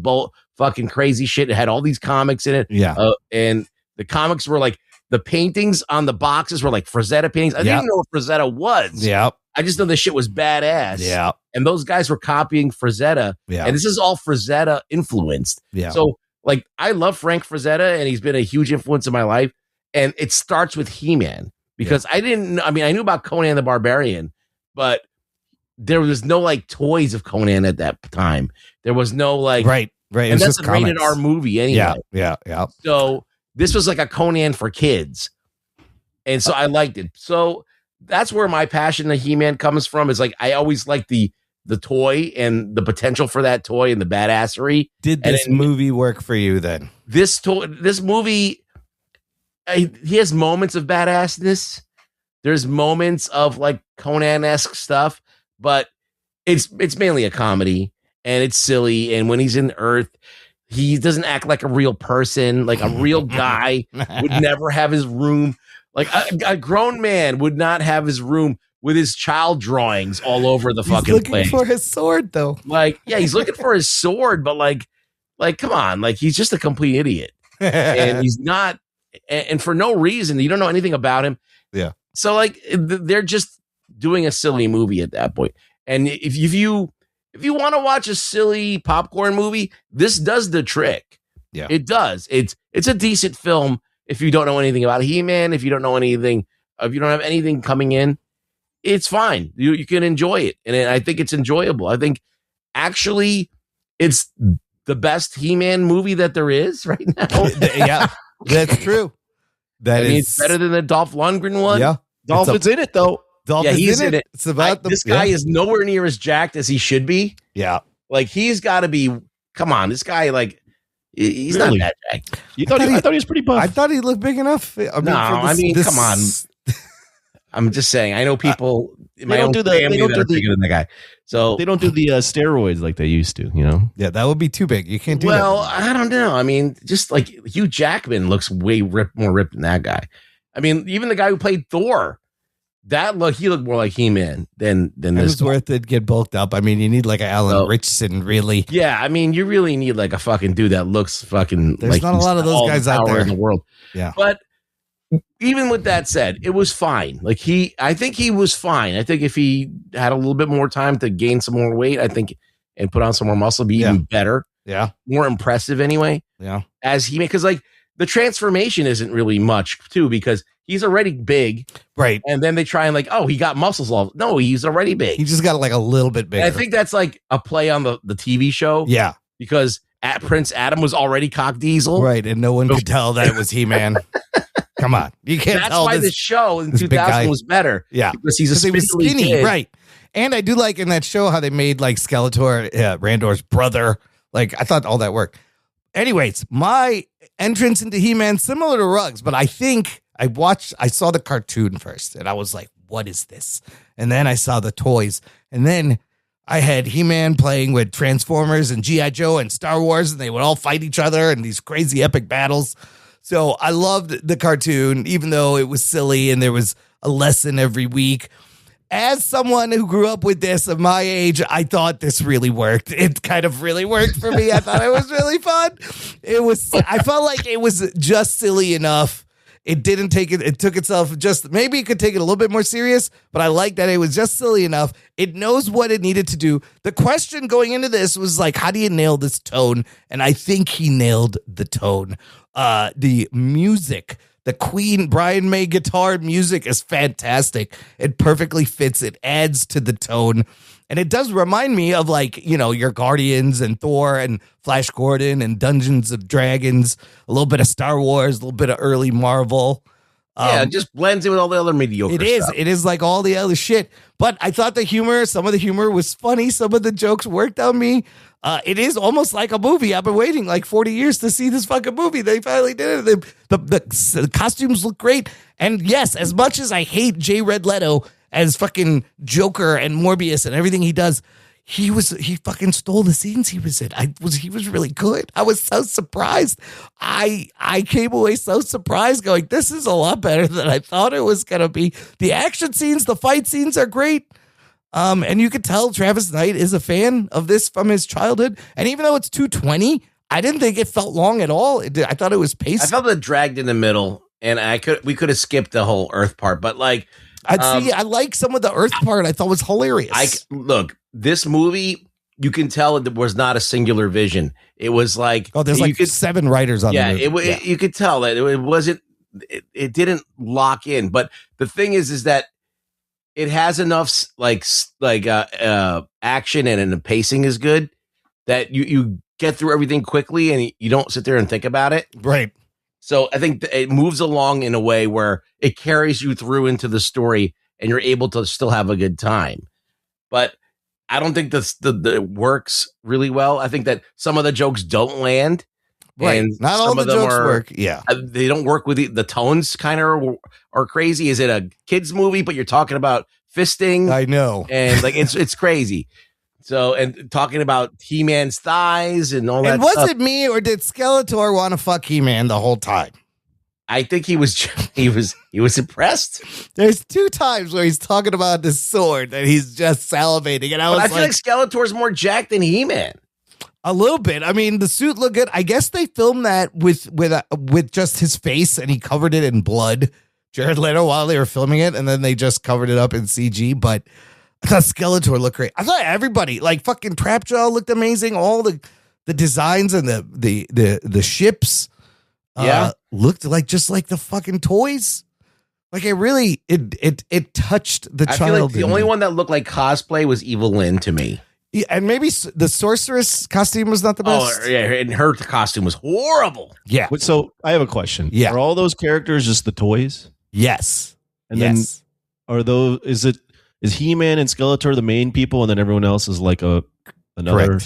fucking crazy shit. It had all these comics in it. Yeah. And the comics were like, the paintings on the boxes were like Frazetta paintings. I didn't know what Frazetta was. Yeah. I just know this shit was badass. Yeah. And those guys were copying Frazetta. Yeah. And this is all Frazetta influenced. Yeah. So, like, I love Frank Frazetta, and he's been a huge influence in my life. And it starts with He-Man because I knew about Conan the Barbarian, but there was no like toys of Conan at that time. There was no like right. And that's a rated R movie anyway. Yeah. So this was like a Conan for kids, and so I liked it. So that's where my passion of He-Man comes from. Is like I always liked the toy and the potential for that toy and the badassery. Did this movie work for you then? This movie, he has moments of badassness. There's moments of like Conan-esque stuff, but it's mainly a comedy and it's silly. And when he's in Earth, he doesn't act like a real person. Like a real guy would never have his room. Like a grown man would not have his room with his child drawings all over the fucking place. He's looking for his sword, though. Like, yeah, he's looking for his sword, but like, come on, like he's just a complete idiot, and he's not, and for no reason. You don't know anything about him. Yeah. So like, they're just doing a silly movie at that point. And if you want to watch a silly popcorn movie, this does the trick. Yeah, it does. It's a decent film if you don't know anything about He-Man. If you don't know anything, if you don't have anything coming in. It's fine. You can enjoy it. And I think it's enjoyable. I think actually it's the best He-Man movie that there is right now. Yeah, that's true. It's better than the Dolph Lundgren one. Yeah. Dolphin's in it though. Dolphin's he's in it. It's about this guy is nowhere near as jacked as he should be. Yeah. Like he's got to be, come on, this guy like, he's really not that jacked. I thought he was pretty buff. I thought he looked big enough. Come on. I'm just saying. I know people. My own family that are bigger than the guy, so they don't do the steroids like they used to. Yeah, that would be too big. You can't do that. Well, I don't know. I mean, just like Hugh Jackman looks way more ripped than that guy. I mean, even the guy who played Thor, he looked more like He-Man than this. Hemsworth did get bulked up. I mean, you need like an Alan Richardson, really. Yeah, I mean, you really need like a fucking dude that looks fucking. There's like not a lot of those guys out there in the world. Yeah, but. Even with that said, it was fine. Like I think he was fine. I think if he had a little bit more time to gain some more weight, and put on some more muscle, be even better. Yeah. More impressive anyway. Yeah. Because like the transformation isn't really much too, because he's already big. Right. And then they try and like, oh, he got muscles all. No, he's already big. He just got like a little bit bigger. And I think that's like a play on the TV show. Yeah. Because Prince Adam was already cock diesel. Right. And no one could tell that it was He-Man. Come on, you can't That's tell. That's why the show in 2000 was better. Yeah, because he's skinny kid. Right? And I do like in that show how they made like Skeletor, Randor's brother. Like I thought all that worked. Anyways, my entrance into He-Man similar to Ruggs, but I think I saw the cartoon first, and I was like, "What is this?" And then I saw the toys, and then I had He-Man playing with Transformers and G.I. Joe and Star Wars, and they would all fight each other in these crazy epic battles. So I loved the cartoon, even though it was silly and there was a lesson every week. as someone who grew up with this at my age, I thought this really worked. It kind of really worked for me. I thought it was really fun. I felt like it was just silly enough. It didn't take it. It took itself maybe it could take it a little bit more serious, but I like that it was just silly enough. It knows what it needed to do. The question going into this was like, how do you nail this tone? And I think he nailed the tone. The music, the Queen Brian May guitar music is fantastic. It perfectly fits. It adds to the tone. And it does remind me of your Guardians and Thor and Flash Gordon and Dungeons of Dragons, a little bit of Star Wars, a little bit of early Marvel. It just blends in with all the other mediocre stuff. It is like all the other shit. But I thought some of the humor was funny. Some of the jokes worked on me. It is almost like a movie. I've been waiting like 40 years to see this fucking movie. They finally did it. The costumes look great. And yes, as much as I hate Jared Leto as fucking Joker and Morbius and everything he does, he fucking stole the scenes he was in. He was really good. I was so surprised. I came away so surprised going, this is a lot better than I thought it was going to be. The action scenes, the fight scenes are great. And you could tell Travis Knight is a fan of this from his childhood. And even though it's 2:20, I didn't think it felt long at all. I thought it was paced. I felt it dragged in the middle, and we could have skipped the whole Earth part, but like, I like some of the Earth part. I thought was hilarious. Look, this movie, you can tell it was not a singular vision. It was like, there's like 7 writers on the movie. You could tell that it wasn't. It didn't lock in. But the thing is that it has enough action and the pacing is good that you get through everything quickly and you don't sit there and think about it. Right. So I think it moves along in a way where it carries you through into the story and you're able to still have a good time. But I don't think the works really well. I think that some of the jokes don't land. Right. And not all the jokes work. Yeah. They don't work with the tones kind of are crazy. Is it a kid's movie, but you're talking about fisting? I know. And like, it's crazy. So, and talking about He-Man's thighs and all that. And was it me or did Skeletor want to fuck He-Man the whole time? I think he was impressed. There's 2 times where he's talking about the sword and he's just salivating. And I feel like Skeletor's more jacked than He-Man. A little bit. I mean, the suit looked good. I guess they filmed that with just his face and he covered it in blood, Jared Leto, while they were filming it. And then they just covered it up in CG. But I thought Skeletor looked great. I thought everybody, like fucking Trapjaw looked amazing. All the designs and the ships looked like just like the fucking toys. Like it really, it touched the child. I feel like the only one that looked like cosplay was Evil Lynn to me. Yeah, and maybe the sorceress costume was not the best. Oh, yeah, and her costume was horrible. Yeah. So I have a question. Yeah. Are all those characters just the toys? Yes. And then is He-Man and Skeletor the main people, and then everyone else is like another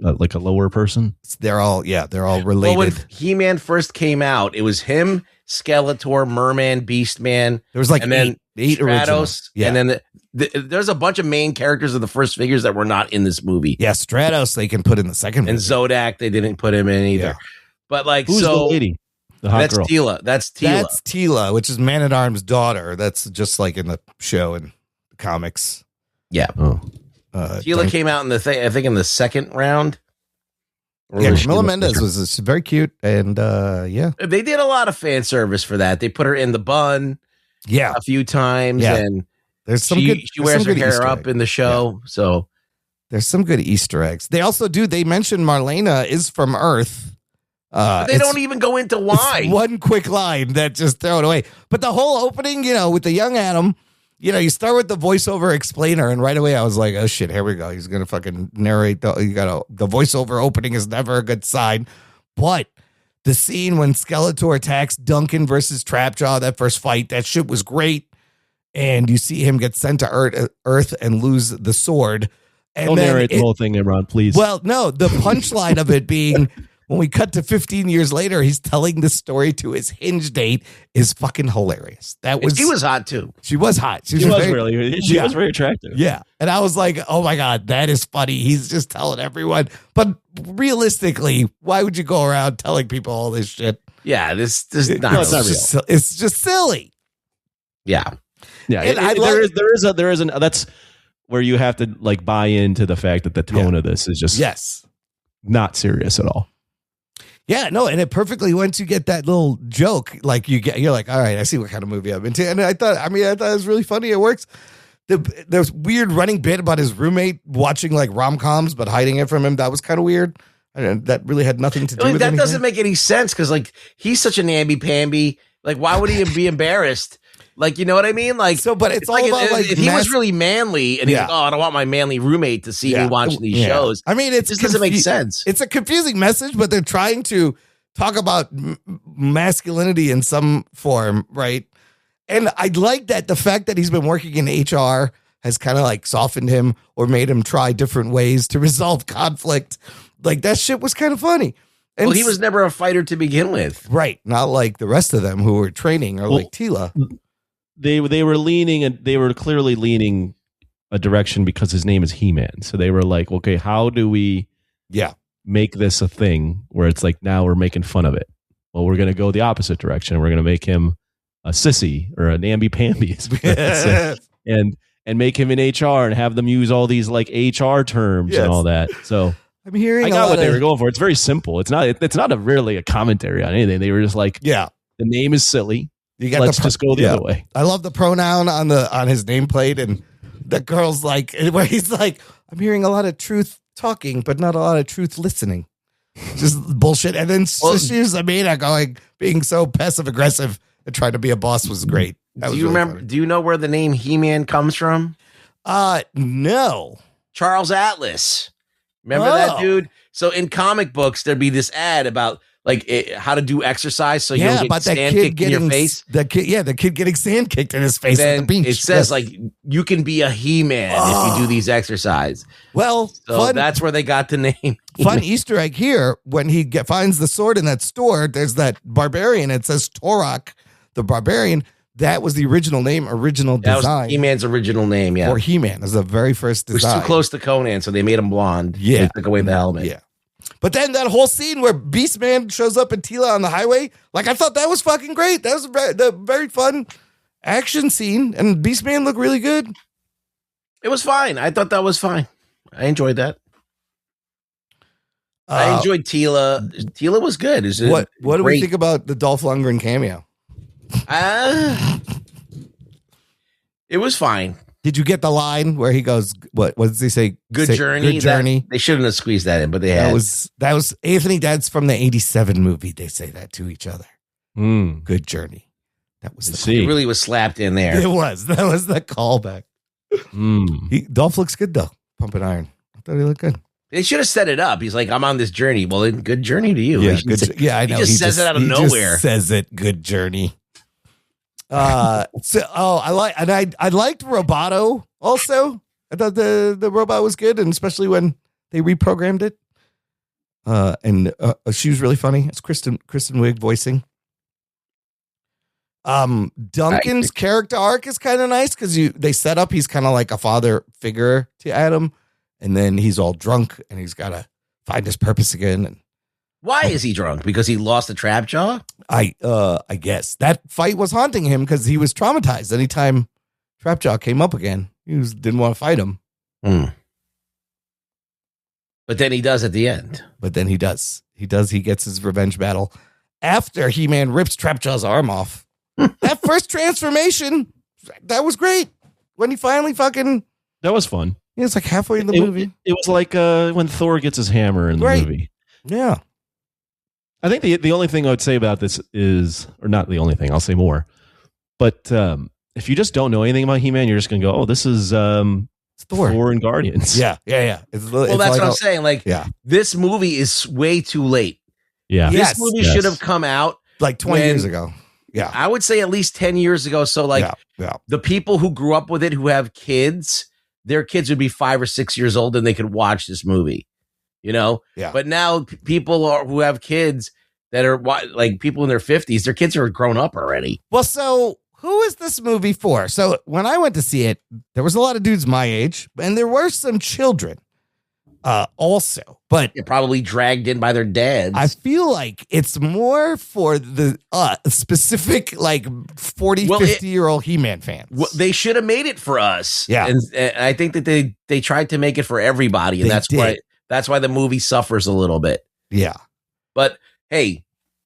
like a lower person? They're all related. Well, when He-Man first came out, it was him, Skeletor, Merman, Beastman. There was like and then eight Stratos, yeah. and then there's a bunch of main characters of the first figures that were not in this movie. Yeah, Stratos they can put in the second movie. And Zodak they didn't put him in either. Yeah. But like, who's the lady? The hot girl. Tila. That's Tila, which is Man at Arms' daughter. That's just like in the show and the comics. Yeah. Oh. Tila came out in I think in the second round. Yeah, Camila Mendes was very cute, and they did a lot of fan service for that. They put her in the bun, a few times, and there's some she good. She wears her hair Easter up egg. in the show, so there's some good Easter eggs. They also do. They mention Marlena is from Earth. But they don't even go into why. It's one quick line that just throw it away. But the whole opening, with the young Adam. You start with the voiceover explainer, and right away I was like, "Oh shit, here we go." He's gonna fucking narrate. The voiceover opening is never a good sign, but the scene when Skeletor attacks Duncan versus Trapjaw, that first fight, that shit was great, and you see him get sent to Earth and lose the sword. And don't narrate the whole thing, Imran, please. Well, no, the punchline of it being. When we cut to 15 years later, he's telling the story to his hinge date is fucking hilarious. She was hot too. She was hot. She was very attractive. Yeah. And I was like, oh my God, that is funny. He's just telling everyone. But realistically, why would you go around telling people all this shit? Yeah, this is It's not real. It's just silly. Yeah. Yeah, And there is an that's where you have to like buy into the fact that the tone of this is just yes. not serious at all. Yeah, no, and it perfectly, once you get that little joke, like you're like, all right, I see what kind of movie I'm into. And I thought it was really funny. It works. There's weird running bit about his roommate watching like rom-coms but hiding it from him. That was kind of weird. That really had nothing to do with that. anything. Doesn't make any sense because like he's such a namby-pamby. Like, why would he be embarrassed? Like, you know what I mean? Like, so, but it's all like, about like if he was really manly and he's like, oh, I don't want my manly roommate to see me watching these shows. I mean, it just doesn't make sense. It's a confusing message, but they're trying to talk about masculinity in some form, right? And I like that the fact that he's been working in HR has kind of like softened him or made him try different ways to resolve conflict. Like that shit was kind of funny. And well, he was never a fighter to begin with. Right. Not like the rest of them who were training or like Tila. They were leaning and they were clearly leaning a direction because his name is He-Man. So they were like, okay, how do we make this a thing where it's like now we're making fun of it? Well, we're going to go the opposite direction. We're going to make him a sissy or a namby-pamby and make him in HR and have them use all these like HR terms and all that. So I'm hearing I got what they were going for. It's very simple. It's not really a commentary on anything. They were just like, the name is silly. Let's just go the other way. I love the pronoun on his nameplate, and the girl's like, where he's like, I'm hearing a lot of truth talking, but not a lot of truth listening. Just bullshit. And then she's Amina being so passive aggressive and trying to be a boss was great. That was remember? Do you know where the name He-Man comes from? No. Charles Atlas. Remember that dude? So in comic books, there'd be this ad about like how to do exercise so you don't get sand kicked in your face. The kid getting sand kicked in his face at the beach. It says like you can be a He-Man if you do these exercise. Well, so that's where they got the name. Fun Easter egg here: when he finds the sword in that store, there's that barbarian. It says Torok, the barbarian. That was the original name, original design. That was He-Man's original name, Or He-Man is the very first design. It was too close to Conan, so they made him blonde. Yeah. They took away the helmet. Yeah. But then that whole scene where Beastman shows up in Tila on the highway, like I thought that was fucking great. That was a very fun action scene, and Beastman looked really good. It was fine. I thought that was fine. I enjoyed that. I enjoyed Tila. Tila was good. What do we think about the Dolph Lundgren cameo? It was fine. Did you get the line where he goes, what does he say? Good journey. Good journey. They shouldn't have squeezed that in, but they had. That was Anthony. That's from the 87 movie. They say that to each other. Good journey. That was it really was slapped in there. It was. That was the callback. Dolph looks good though. Pumping iron. I thought he looked good. They should have set it up. He's like, I'm on this journey. Well, then good journey to you. Yeah, I know. He just says it out of nowhere. Just says it. Good journey. I liked Roboto also. I thought the robot was good, and especially when they reprogrammed it. And she was really funny. It's Kristen Wiig voicing. Duncan's character arc is kind of nice because they set up he's kind of like a father figure to Adam, and then he's all drunk and he's got to find his purpose again. And why is he drunk? Because he lost a trap jaw? I guess that fight was haunting him because he was traumatized. Anytime Trapjaw came up again, he didn't want to fight him. But then he does at the end. But then he does. He gets his revenge battle after He-Man rips Trapjaw's arm off. That first transformation, that was great. When he finally that was fun. Yeah, it's like halfway in the movie. It was like when Thor gets his hammer in the movie. Yeah. I think the only thing I would say about this is, or not the only thing, I'll say more. But if you just don't know anything about He-Man, you're just going to go, oh, this is Thor and Guardians. Yeah. That's like what I'm saying. Like, this movie is way too late. Yeah. This movie should have come out like 20 years ago. Yeah. I would say at least 10 years ago. So, like, the people who grew up with it, who have kids, their kids would be 5 or 6 years old and they could watch this movie. You know? Yeah. But now people who have kids that are like people in their 50s, their kids are grown up already. Well, so who is this movie for? So when I went to see it, there was a lot of dudes my age, and there were some children. also, but They're probably dragged in by their dads. I feel like it's more for the specific like 40, 50-year-old He-Man fans. Well, they should have made it for us. Yeah. And I think that they tried to make it for everybody, and that's why the movie suffers a little bit. Yeah. But hey,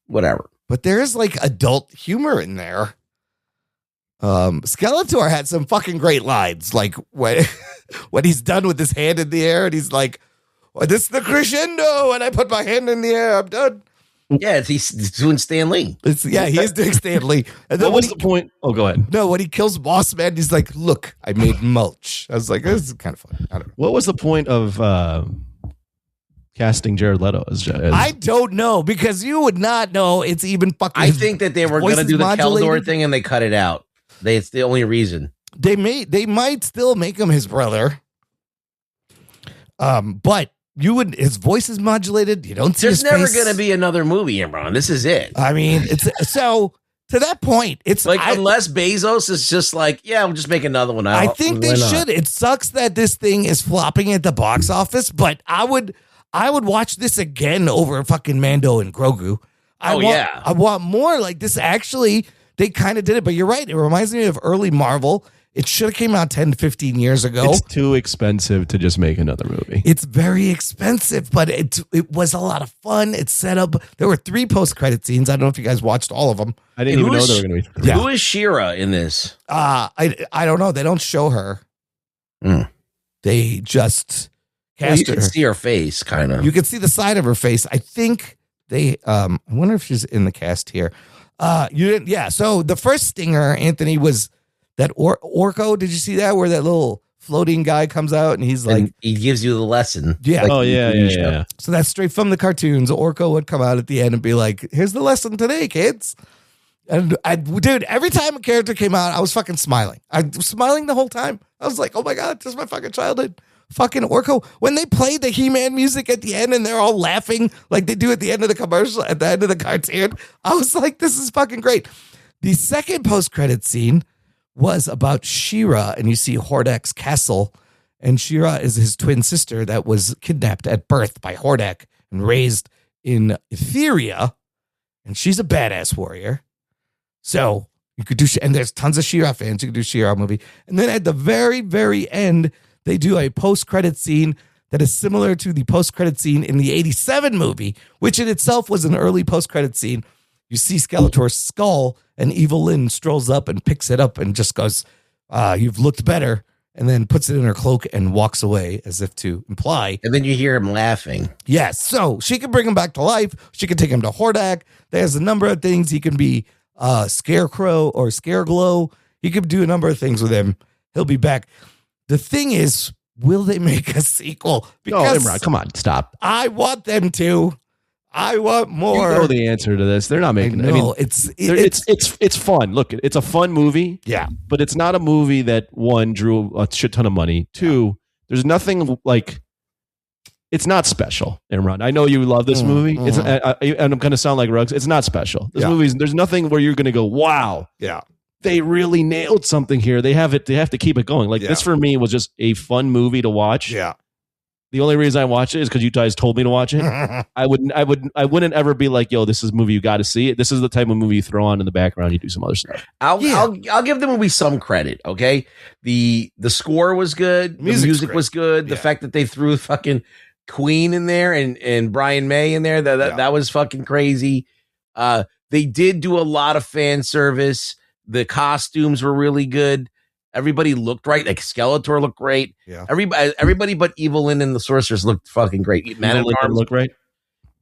whatever. But there is like adult humor in there. Skeletor had some fucking great lines, like when he's done with his hand in the air and he's like, well, this is the crescendo, and I put my hand in the air, I'm done. Yeah, he's doing Stan Lee. He is doing Stan Lee. And then what was the point? Oh, go ahead. No, when he kills Boss Man, he's like, look, I made mulch. I was like, this is kind of funny. I don't know. What was the point of casting Jared Leto as I don't know, because you would not know it's even fucking. I think that they were going to do the Keldor thing and they cut it out. It's the only reason. They might still make him his brother. But his voice is modulated. You don't see There's his never face. going to be another movie, Imran. This is it. I mean, it's so to that point, it's like unless Bezos is just like, yeah, we'll just make another one. I think they should. It sucks that this thing is flopping at the box office, but I would watch this again over fucking Mando and Grogu. I want more like this. Actually, they kind of did it, but you're right. It reminds me of early Marvel. It should have came out 10 to 15 years ago. It's too expensive to just make another movie. It's very expensive, but it was a lot of fun. It's set up. There were 3 post-credit scenes. I don't know if you guys watched all of them. I didn't even know there were going to be 3. Who is She-Ra in this? I don't know. They don't show her. They just cast you can her. see her face, kind of. You can see the side of her face. I think they. I wonder if she's in the cast here. You didn't. Yeah. So the first stinger, Anthony, was that Orko. Did you see that where that little floating guy comes out and he's like, and he gives you the lesson. Yeah. Like, yeah. So that's straight from the cartoons. Orko would come out at the end and be like, "Here's the lesson today, kids." And dude, every time a character came out, I was fucking smiling. I was smiling the whole time. I was like, "Oh my god, this is my fucking childhood." Fucking Orko. When they played the He-Man music at the end and they're all laughing like they do at the end of the commercial, at the end of the cartoon, I was like, this is fucking great. The second post-credit scene was about She-Ra, and you see Hordak's castle, and She-Ra is his twin sister that was kidnapped at birth by Hordak and raised in Etheria, and she's a badass warrior. So you could do, and there's tons of She-Ra fans. You could do She-Ra movie. And then at the very, very end, they do a post-credit scene that is similar to the post-credit scene in the 87 movie, which in itself was an early post-credit scene. You see Skeletor's skull, and Evil Lynn strolls up and picks it up and just goes, "You've looked better," and then puts it in her cloak and walks away as if to imply. And then you hear him laughing. Yes, so she can bring him back to life. She can take him to Hordak. There's a number of things. He can be Scarecrow or Scareglow. He could do a number of things with him. He'll be back. The thing is, will they make a sequel? Because Imran, come on, stop. I want them to. I want more. You know the answer to this. They're not making it. I mean, it's fun. Look, it's a fun movie. Yeah. But it's not a movie that, one, drew a shit ton of money. Two, there's nothing like, it's not special, Imran. I know you love this movie. It's and I'm going to sound like Ruggs. It's not special. This movie's, there's nothing where you're going to go, wow. Yeah. They really nailed something here. They have to keep it going. Like this for me was just a fun movie to watch. Yeah. The only reason I watch it is because you guys told me to watch it. I wouldn't ever be like, yo, this is a movie you got to see it. This is the type of movie you throw on in the background. You do some other stuff. I'll give the movie some credit. Okay. The score was good. The music was good. The fact that they threw fucking Queen in there and Brian May in there, that was fucking crazy. They did do a lot of fan service. The costumes were really good. Everybody looked right. Like Skeletor looked great. Yeah. Everybody but Evil Lynn and the Sorceress looked fucking great. Evil Lynn looked right.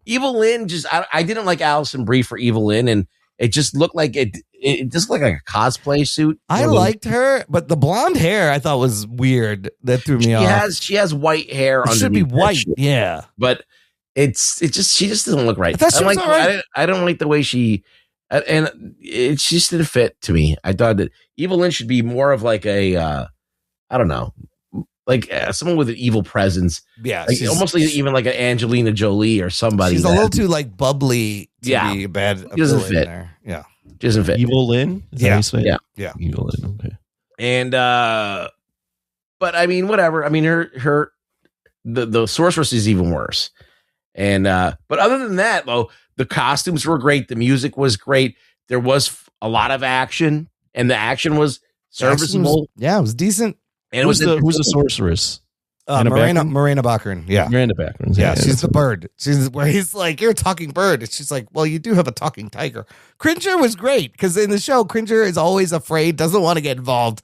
Evil Lynn I didn't like Allison Brie for Evil Lynn, and it just looked like it just looked like a cosplay suit. I liked her, but the blonde hair I thought was weird. That threw me off. She has white hair. It should be white. Yeah. But she just doesn't look right. I don't like the way she. And it just didn't fit to me. I thought that Evil Lynn should be more of like a, I don't know, like someone with an evil presence. Yeah, like almost like even like an Angelina Jolie or somebody. She's a little too like bubbly to be a bad. Doesn't fit. There. Yeah, doesn't fit. Evil Lynn. Yeah. Evil Lynn. Okay. And but I mean, whatever. I mean, her the Sorceress is even worse. And but other than that, though, the costumes were great, the music was great, there was a lot of action, and the action was serviceable. Yeah, it was decent. And who's the sorceress? Morena Baccarin. Yeah. Miranda Baccarin. Yeah, she's the bird. She's where he's like, you're a talking bird. And she's like, well, you do have a talking tiger. Cringer was great because in the show, Cringer is always afraid, doesn't want to get involved.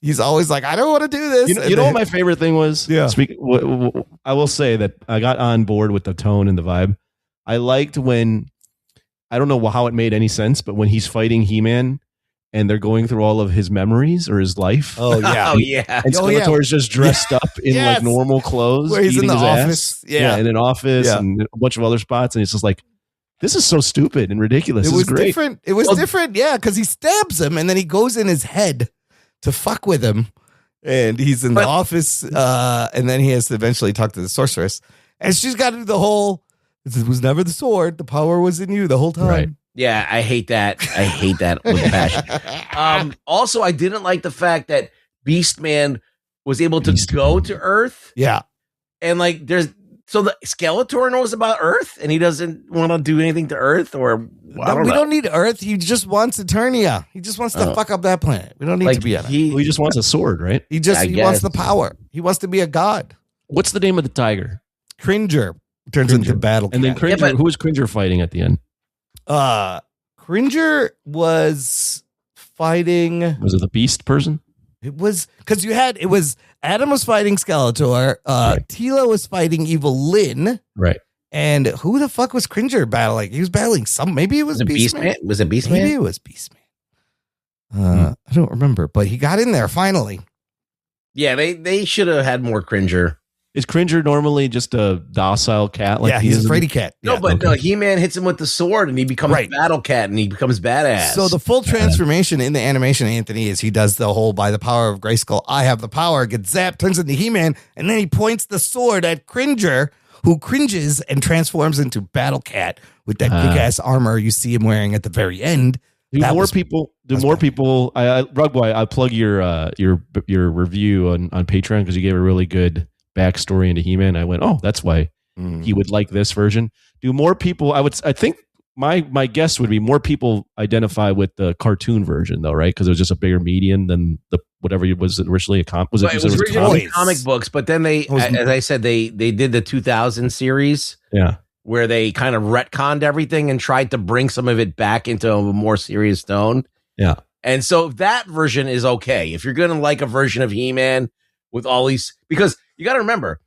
He's always like, I don't want to do this. You know what my favorite thing was? Yeah. I will say that I got on board with the tone and the vibe. I liked when, I don't know how it made any sense, but when he's fighting He-Man and they're going through all of his memories or his life. Oh, yeah. Oh, yeah. And Skeletor's just dressed up in Yes. like normal clothes. Where he's in eating the his office. ass. Yeah. In an office and a bunch of other spots. And it's just like, this is so stupid and ridiculous. It This was is great. different. It was different. Yeah, because he stabs him and then he goes in his head to fuck with him. And he's in the office. And then he has to eventually talk to the sorceress. And she's got to do the whole, it was never the sword. The power was in you the whole time. Right. Yeah, I hate that. I hate that with passion. Also, I didn't like the fact that Beastman was able to go to Earth. Yeah. And like the Skeletor knows about Earth and he doesn't want to do anything to Earth, or We don't need Earth. He just wants Eternia. He just wants to fuck up that planet. We don't need to be on it. He just wants a sword, right? He wants the power. He wants to be a god. What's the name of the tiger? Cringer turns into Battle Cat. And then Cringer, who was Cringer fighting at the end? Cringer was fighting. Was it the beast person? It was because Adam was fighting Skeletor. Tila was fighting Evil Lyn. Right. And who the fuck was Cringer battling? He was battling maybe it was Beastman. Was it Beastman? Maybe it was Beastman. I don't remember, but he got in there finally. Yeah, they should have had more Cringer. Is Cringer normally just a docile cat? Like he's a fraidy cat. No, but He-Man hits him with the sword and he becomes Battle Cat and he becomes badass. So the full transformation in the animation, Anthony, is he does the whole by the power of Grayskull, I have the power, gets zapped, turns into He-Man, and then he points the sword at Cringer, who cringes and transforms into Battle Cat with that kick-ass armor you see him wearing at the very end. More people, Rugboy, I plug your review on Patreon because you gave a really good backstory into He-Man. I went, oh, that's why he would like this version. Do more people? I think my guess would be more people identify with the cartoon version though, right? Because it was just a bigger medium than the whatever it was originally a comic. It was originally comic books, but then they, as I said, they did the 2000 series, where they kind of retconned everything and tried to bring some of it back into a more serious tone. Yeah, and so that version is okay if you're going to like a version of He-Man with all these, because you got to remember,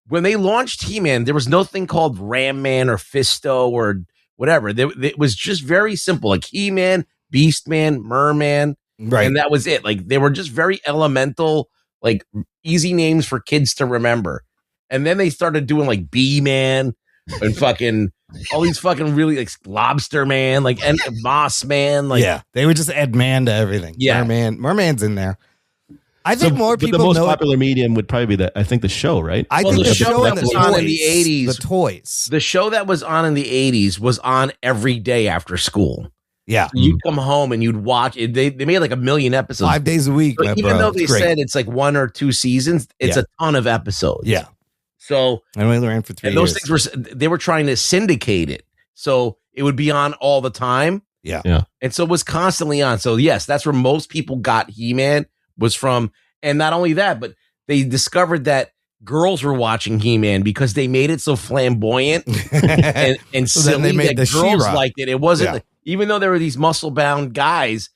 when they launched He-Man, there was no thing called Ram Man or Fisto or whatever. It was just very simple, like He-Man, Beastman, Merman, right? And that was it. Like they were just very elemental, like easy names for kids to remember. And then they started doing like B-Man and fucking all these fucking really like Lobster Man, like and Moss Man, like they would just add man to everything. Yeah, Merman's in there. I think more people the most know popular medium would probably be the show, right? I think the show that was on in the 80s, the toys. The show that was on in the 80s was on every day after school. Yeah, you'd come home and you'd watch it. They made like 1 million episodes, 5 days a week. So even though they said it's like 1 or 2 seasons, it's a ton of episodes. Yeah. So and we ran for 3 years. Those things they were trying to syndicate it, so it would be on all the time. Yeah. And so it was constantly on. So yes, that's where most people got He-Man was from. And not only that, but they discovered that girls were watching He-Man because they made it so flamboyant and so silly they made that the girls She-Ra. liked it. It wasn't like, even though there were these muscle-bound guys,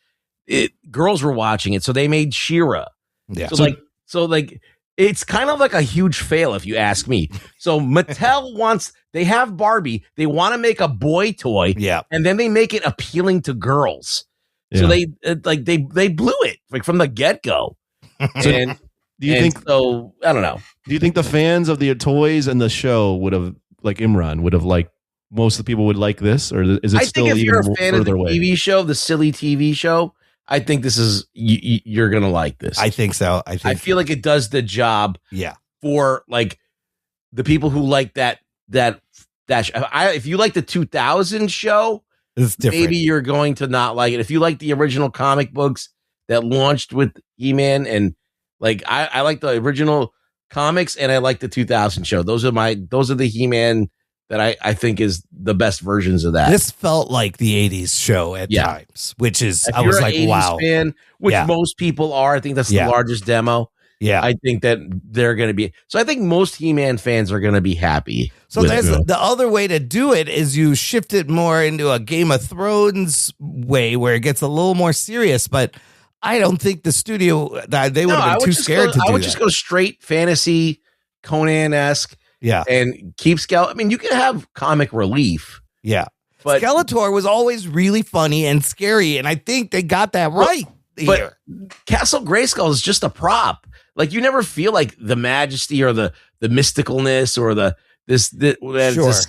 girls were watching it. So they made She-Ra. Yeah. So it's kind of like a huge fail if you ask me. So Mattel they have Barbie, they want to make a boy toy, and then they make it appealing to girls. So they blew it like from the get-go. So do you think? So I don't know. Do you think the fans of the toys and the show would have, like Imran, would have liked? Most of the people would like this, or is it still? I think if you're a fan of the away? TV show, the silly TV show, I think this is you're gonna like this. I think so. I feel like it does the job. Yeah. For like the people who like that. If you like the 2000 show, it's different. Maybe you're going to not like it. If you like the original comic books that launched with He-Man, and like I like the original comics, and I like the 2000 show. Those are the He-Man that I think is the best versions of that. This felt like the 80s show at times, which is, If I you're was an like, 80s wow. fan, which most people are, I think that's the largest demo. Yeah. I think that they're going to be. So I think most He-Man fans are going to be happy. So there's the other way to do it is you shift it more into a Game of Thrones way where it gets a little more serious, but I don't think the studio, they would have been too scared to do that. I would just go straight fantasy, Conan-esque. Yeah. And keep Skeletor. I mean, you can have comic relief. Yeah. But Skeletor was always really funny and scary, and I think they got that right here. But Castle Grayskull is just a prop. Like, you never feel like the majesty or the mysticalness or this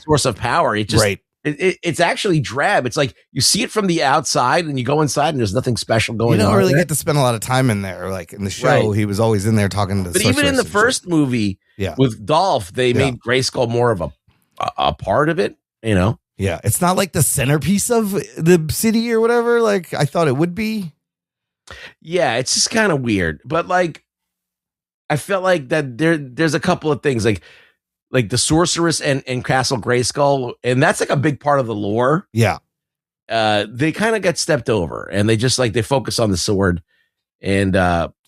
source of power. It just it's actually drab. It's like you see it from the outside and you go inside and there's nothing special going on. You don't really get to spend a lot of time in there. Like in the show, he was always in there talking to the But even in the first movie with Dolph, they made Grayskull more of a part of it, you know? Yeah. It's not like the centerpiece of the city or whatever. Like I thought it would be. Yeah, it's just kind of weird. But like, I felt like that there's a couple of things like the sorceress and Castle Grayskull, and that's like a big part of the lore. Yeah. They kind of get stepped over and they just like they focus on the sword. And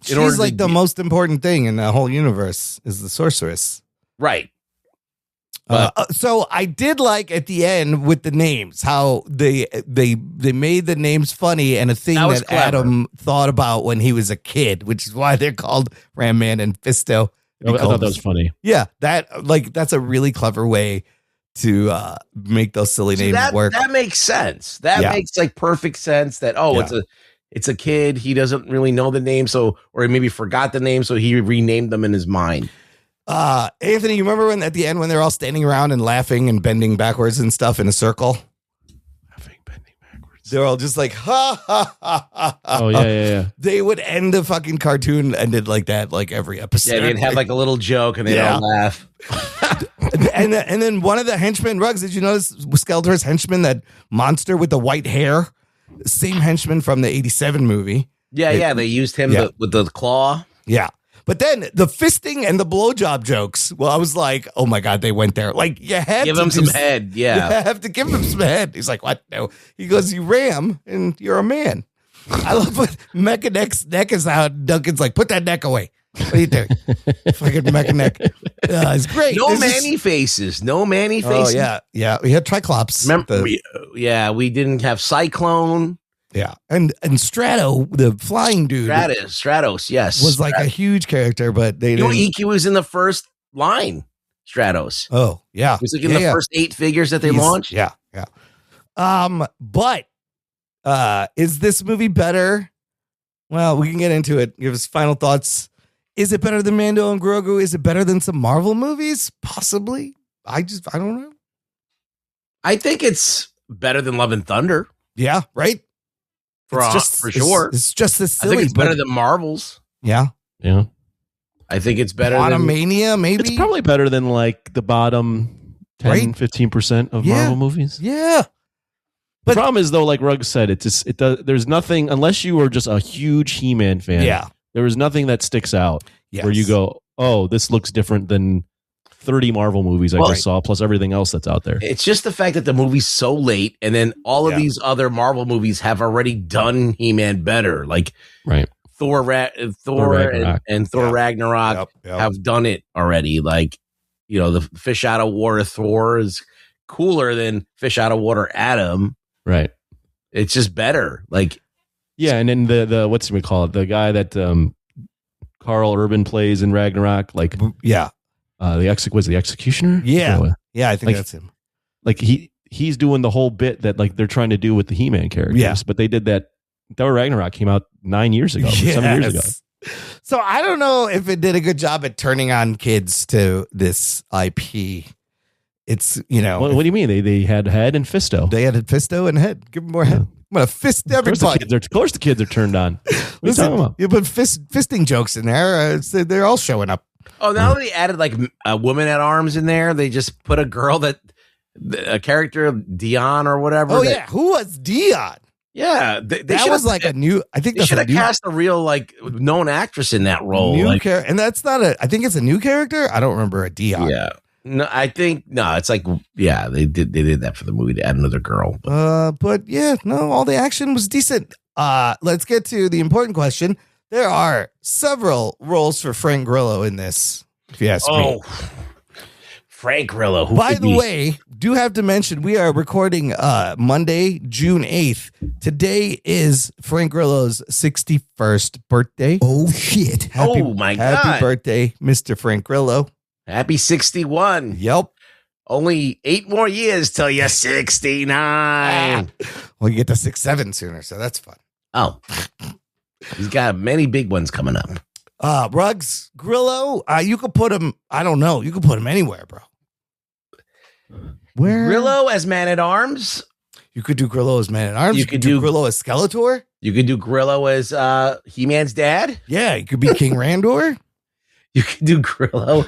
she's like the most important thing in the whole universe is the sorceress. Right. So I did like at the end with the names, how they made the names funny and a thing that Adam thought about when he was a kid, which is why they're called Ram Man and Fisto. I thought that was funny. Yeah, that's a really clever way to make those silly names work. That makes sense. That makes like perfect sense. That it's a kid. He doesn't really know the name, or he maybe forgot the name, so he renamed them in his mind. Anthony, you remember at the end when they're all standing around and laughing and bending backwards and stuff in a circle? Bending backwards. They're all just like, ha, ha, ha, ha. Oh, yeah. They would end the fucking cartoon ended like that, like every episode. Yeah, they'd have like a little joke and they'd all laugh. and then one of the henchmen, Ruggs, did you notice Skeletor's henchman, that monster with the white hair? Same henchman from the 87 movie. Yeah, they used him with the claw. Yeah. But then the fisting and the blowjob jokes. Well, I was like, oh my God, they went there. Like, you have to give him some head. Yeah. You have to give him some head. He's like, what? No. He goes, you ram and you're a man. I love what Mechaneck's neck is out. Duncan's like, put that neck away. What are you doing? Fucking Mechaneck. It's great. No Manny faces. No Manny faces. Oh, yeah. We had Triclops. Remember, we didn't have Cyclone. Yeah, and Strato, the flying dude, Stratos, yes, was like a huge character, but they didn't. EQ was in the first line. Stratos. Oh yeah, it was like in the first 8 figures that they launched. Yeah. But is this movie better? Well, we can get into it. Give us final thoughts. Is it better than Mando and Grogu? Is it better than some Marvel movies? Possibly. I don't know. I think it's better than Love and Thunder. Yeah, right. For sure. It's just as silly. I think it's better than Marvel's. Yeah. I think it's better than Mania, maybe. It's probably better than like the bottom 10, 15% of Marvel movies. Yeah. But the problem is though, like Ruggs said, there's nothing, unless you are just a huge He-Man fan. Yeah. There is nothing that sticks out where you go, oh, this looks different than 30 Marvel movies I just saw, plus everything else that's out there. It's just the fact that the movie's so late, and then all of these other Marvel movies have already done He-Man better. Like Thor Ragnarok. And Thor Ragnarok have done it already. Like, you know, the fish out of water Thor is cooler than fish out of water Adam. Right. It's just better. Like, yeah, and then the what's we call it? The guy that Carl Urban plays in Ragnarok, like the executioner? Yeah, I think that's him. Like he's doing the whole bit that like they're trying to do with the He-Man characters. Yeah. But they did that. Thor Ragnarok came out 9 years ago, 7 years ago. So I don't know if it did a good job at turning on kids to this IP. It's, you know. What do you mean? They had Head and Fisto. They had Fisto and Head. Give them more Head. I'm going to fist everybody. Of course the kids are turned on. What are you talking about? You put fisting jokes in there. They're all showing up. Oh, now they added like a woman at arms in there. They just put a girl a character, Dion or whatever. Oh, yeah. Who was Dion? Yeah, they That was like a new. I think They that's should a have new, cast a real like known actress in that role. new Like, character, and that's not a. I think it's a new character. I don't remember a Dion. yeah, no, I think no. It's like they did that for the movie to add another girl. But yeah, no, all the action was decent. Let's get to the important question. There are several roles for Frank Grillo in this. If you ask me. Frank Grillo. Who By could the be? way, do have to mention we are recording Monday, June 8th. Today is Frank Grillo's 61st birthday. Oh, shit. Oh, my Happy God. birthday, Mr. Frank Grillo. Happy 61. Yep. Only 8 more years till you're 69. Well, you get to 6'7" sooner, so that's fun. Oh, he's got many big ones coming up. Ruggs, Grillo, you could put him, I don't know, you could put him anywhere, bro. Where? Grillo as Man at Arms. You could do Grillo as Man at Arms. You could do Grillo as Skeletor. You could do Grillo as He-Man's dad. Yeah, you could be King Randor. You could do Grillo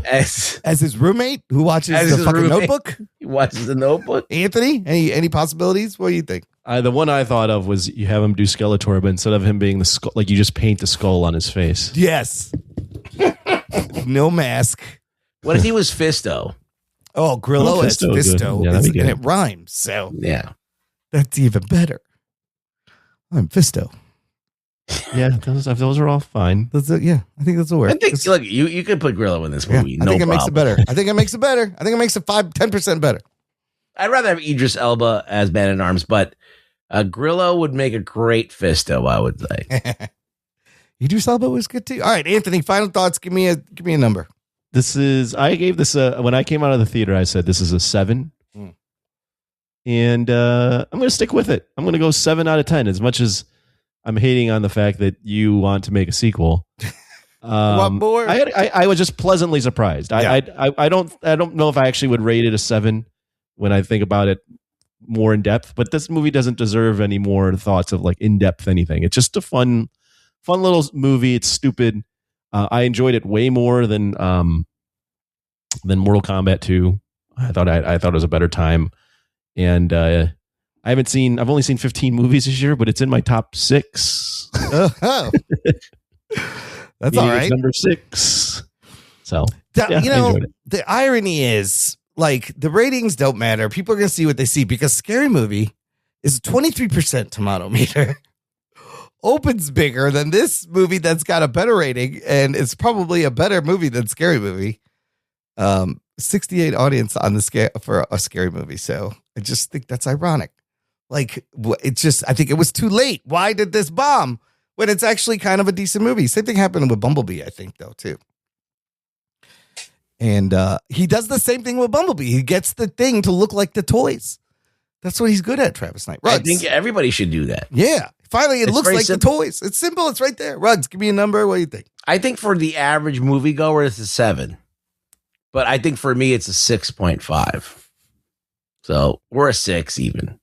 as his roommate who watches as the fucking roommate. Notebook. He watches the Notebook. Anthony, any possibilities? What do you think? The one I thought of was you have him do Skeletor, but instead of him being the skull, like you just paint the skull on his face. Yes. No mask. What if he was Fisto? Oh, Grillo as Fisto is good. Fisto, Yeah, that'd is, be and good. it rhymes, so Yeah. that's even better. I'm Fisto. Yeah, those are all fine. That's it. Yeah, I think that's a word. I think look, you could put Grillo in this Yeah, movie. I no think it makes it problem. better. I think it makes it better. I think it makes it 10% better. I'd rather have Idris Elba as Man at Arms, but Grillo would make a great Fisto, I would say. Idris Elba was good too. All right, Anthony. Final thoughts. Give me a number. I gave this when I came out of the theater, I said this is a 7. And I'm going to stick with it. I'm going to go 7 out of 10, as much as I'm hating on the fact that you want to make a sequel. What more? I was just pleasantly surprised. Yeah. I don't know if I actually would rate it a 7 when I think about it more in depth, but this movie doesn't deserve any more thoughts of like in depth anything. It's just a fun little movie. It's stupid. I enjoyed it way more than Mortal Kombat 2. I thought it was a better time. And I've only seen 15 movies this year, but it's in my top 6. Oh. That's all right. It's number 6. So I enjoyed it. The irony is, like, the ratings don't matter. People are going to see what they see because Scary Movie is 23% tomato meter. Opens bigger than this movie that's got a better rating, and it's probably a better movie than Scary Movie. 68 audience on the for a Scary Movie. So I just think that's ironic. Like, I think it was too late. Why did this bomb when it's actually kind of a decent movie? Same thing happened with Bumblebee, I think, though, too. And he does the same thing with Bumblebee. He gets the thing to look like the toys. That's what he's good at, Travis Knight. Ruggs. I think everybody should do that. Yeah. Finally, it It's looks very like simple. the toys. It's simple. It's right there. Ruggs, give me a number. What do you think? I think for the average moviegoer, it's a 7. But I think for me, it's a 6.5. So we're a 6 even.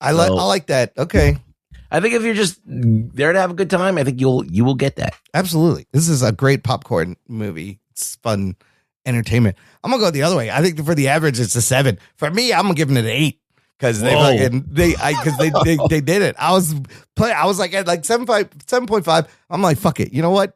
I like that. Okay. I think if you're just there to have a good time, I think you will get that. Absolutely. This is a great popcorn movie. It's fun entertainment. I'm going to go the other way. I think for the average, it's a 7. For me, I'm gonna give it an 8. Because they did it. I was like at like 7.5. I'm like, fuck it. You know what?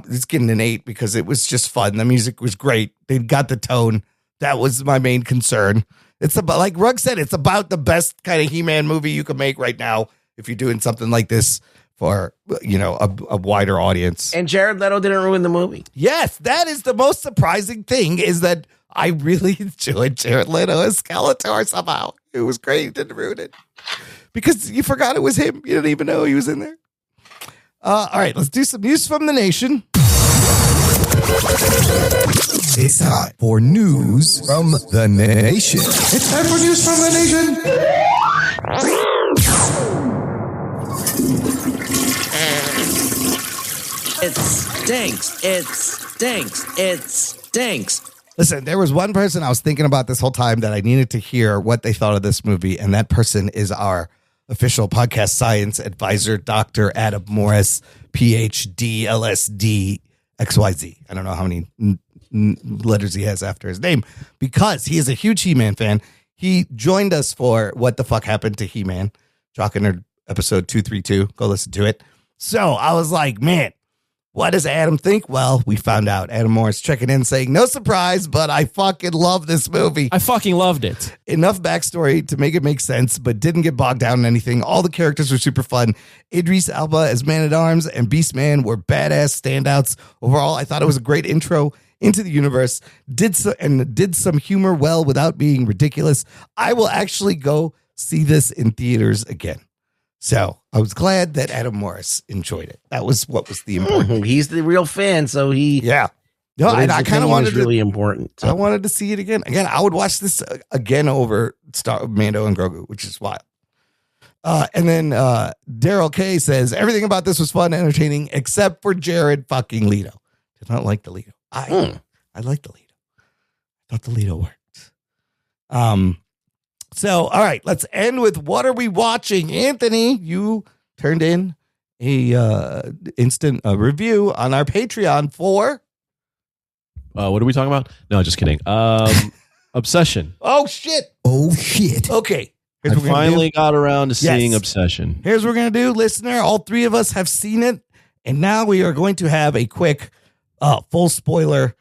It's getting an 8 because it was just fun. The music was great. They got the tone. That was my main concern. It's about, like Rugg said, it's about the best kind of He-Man movie you can make right now if you're doing something like this for, a wider audience. And Jared Leto didn't ruin the movie. Yes, that is the most surprising thing, is that I really enjoyed Jared Leto as Skeletor somehow. It was great. He didn't ruin it because you forgot it was him. You didn't even know he was in there. All right, let's do some news from the nation. It's time for news from the nation. It's time for news from the nation. It stinks. It stinks. It stinks. Listen, there was one person I was thinking about this whole time that I needed to hear what they thought of this movie, and that person is our official podcast science advisor, Dr. Adam Morris, PhD, LSD, XYZ. I don't know how many letters he has after his name, because he is a huge He-Man fan. He joined us for What the Fuck Happened to He-Man. Jock and Nerd episode 232. Go listen to it. So I was like, man, what does Adam think? Well, we found out. Adam Morris checking in saying, no surprise, but I fucking love this movie. I fucking loved it. Enough backstory to make it make sense, but didn't get bogged down in anything. All the characters were super fun. Idris Elba as Man-at-Arms and Beastman were badass standouts. Overall, I thought it was a great intro into the universe. Did some humor well without being ridiculous. I will actually go see this in theaters again. So I was glad that Adam Morris enjoyed it. That was what was the important. He's the real fan, so he. Yeah. No, and I kind of wanted really important. So. I wanted to see it again. Again, I would watch this again over Mando and Grogu, which is wild. And then Daryl K says everything about this was fun, and entertaining, except for Jared fucking Leto. Did not like the Leto. I like the Leto. I thought the Leto worked. So, all right, let's end with what are we watching? Anthony, you turned in a instant review on our Patreon for... what are we talking about? No, just kidding. Obsession. Oh, shit. Okay. I finally got around to seeing Obsession. Here's what we're going to do, listener. All three of us have seen it, and now we are going to have a quick full spoiler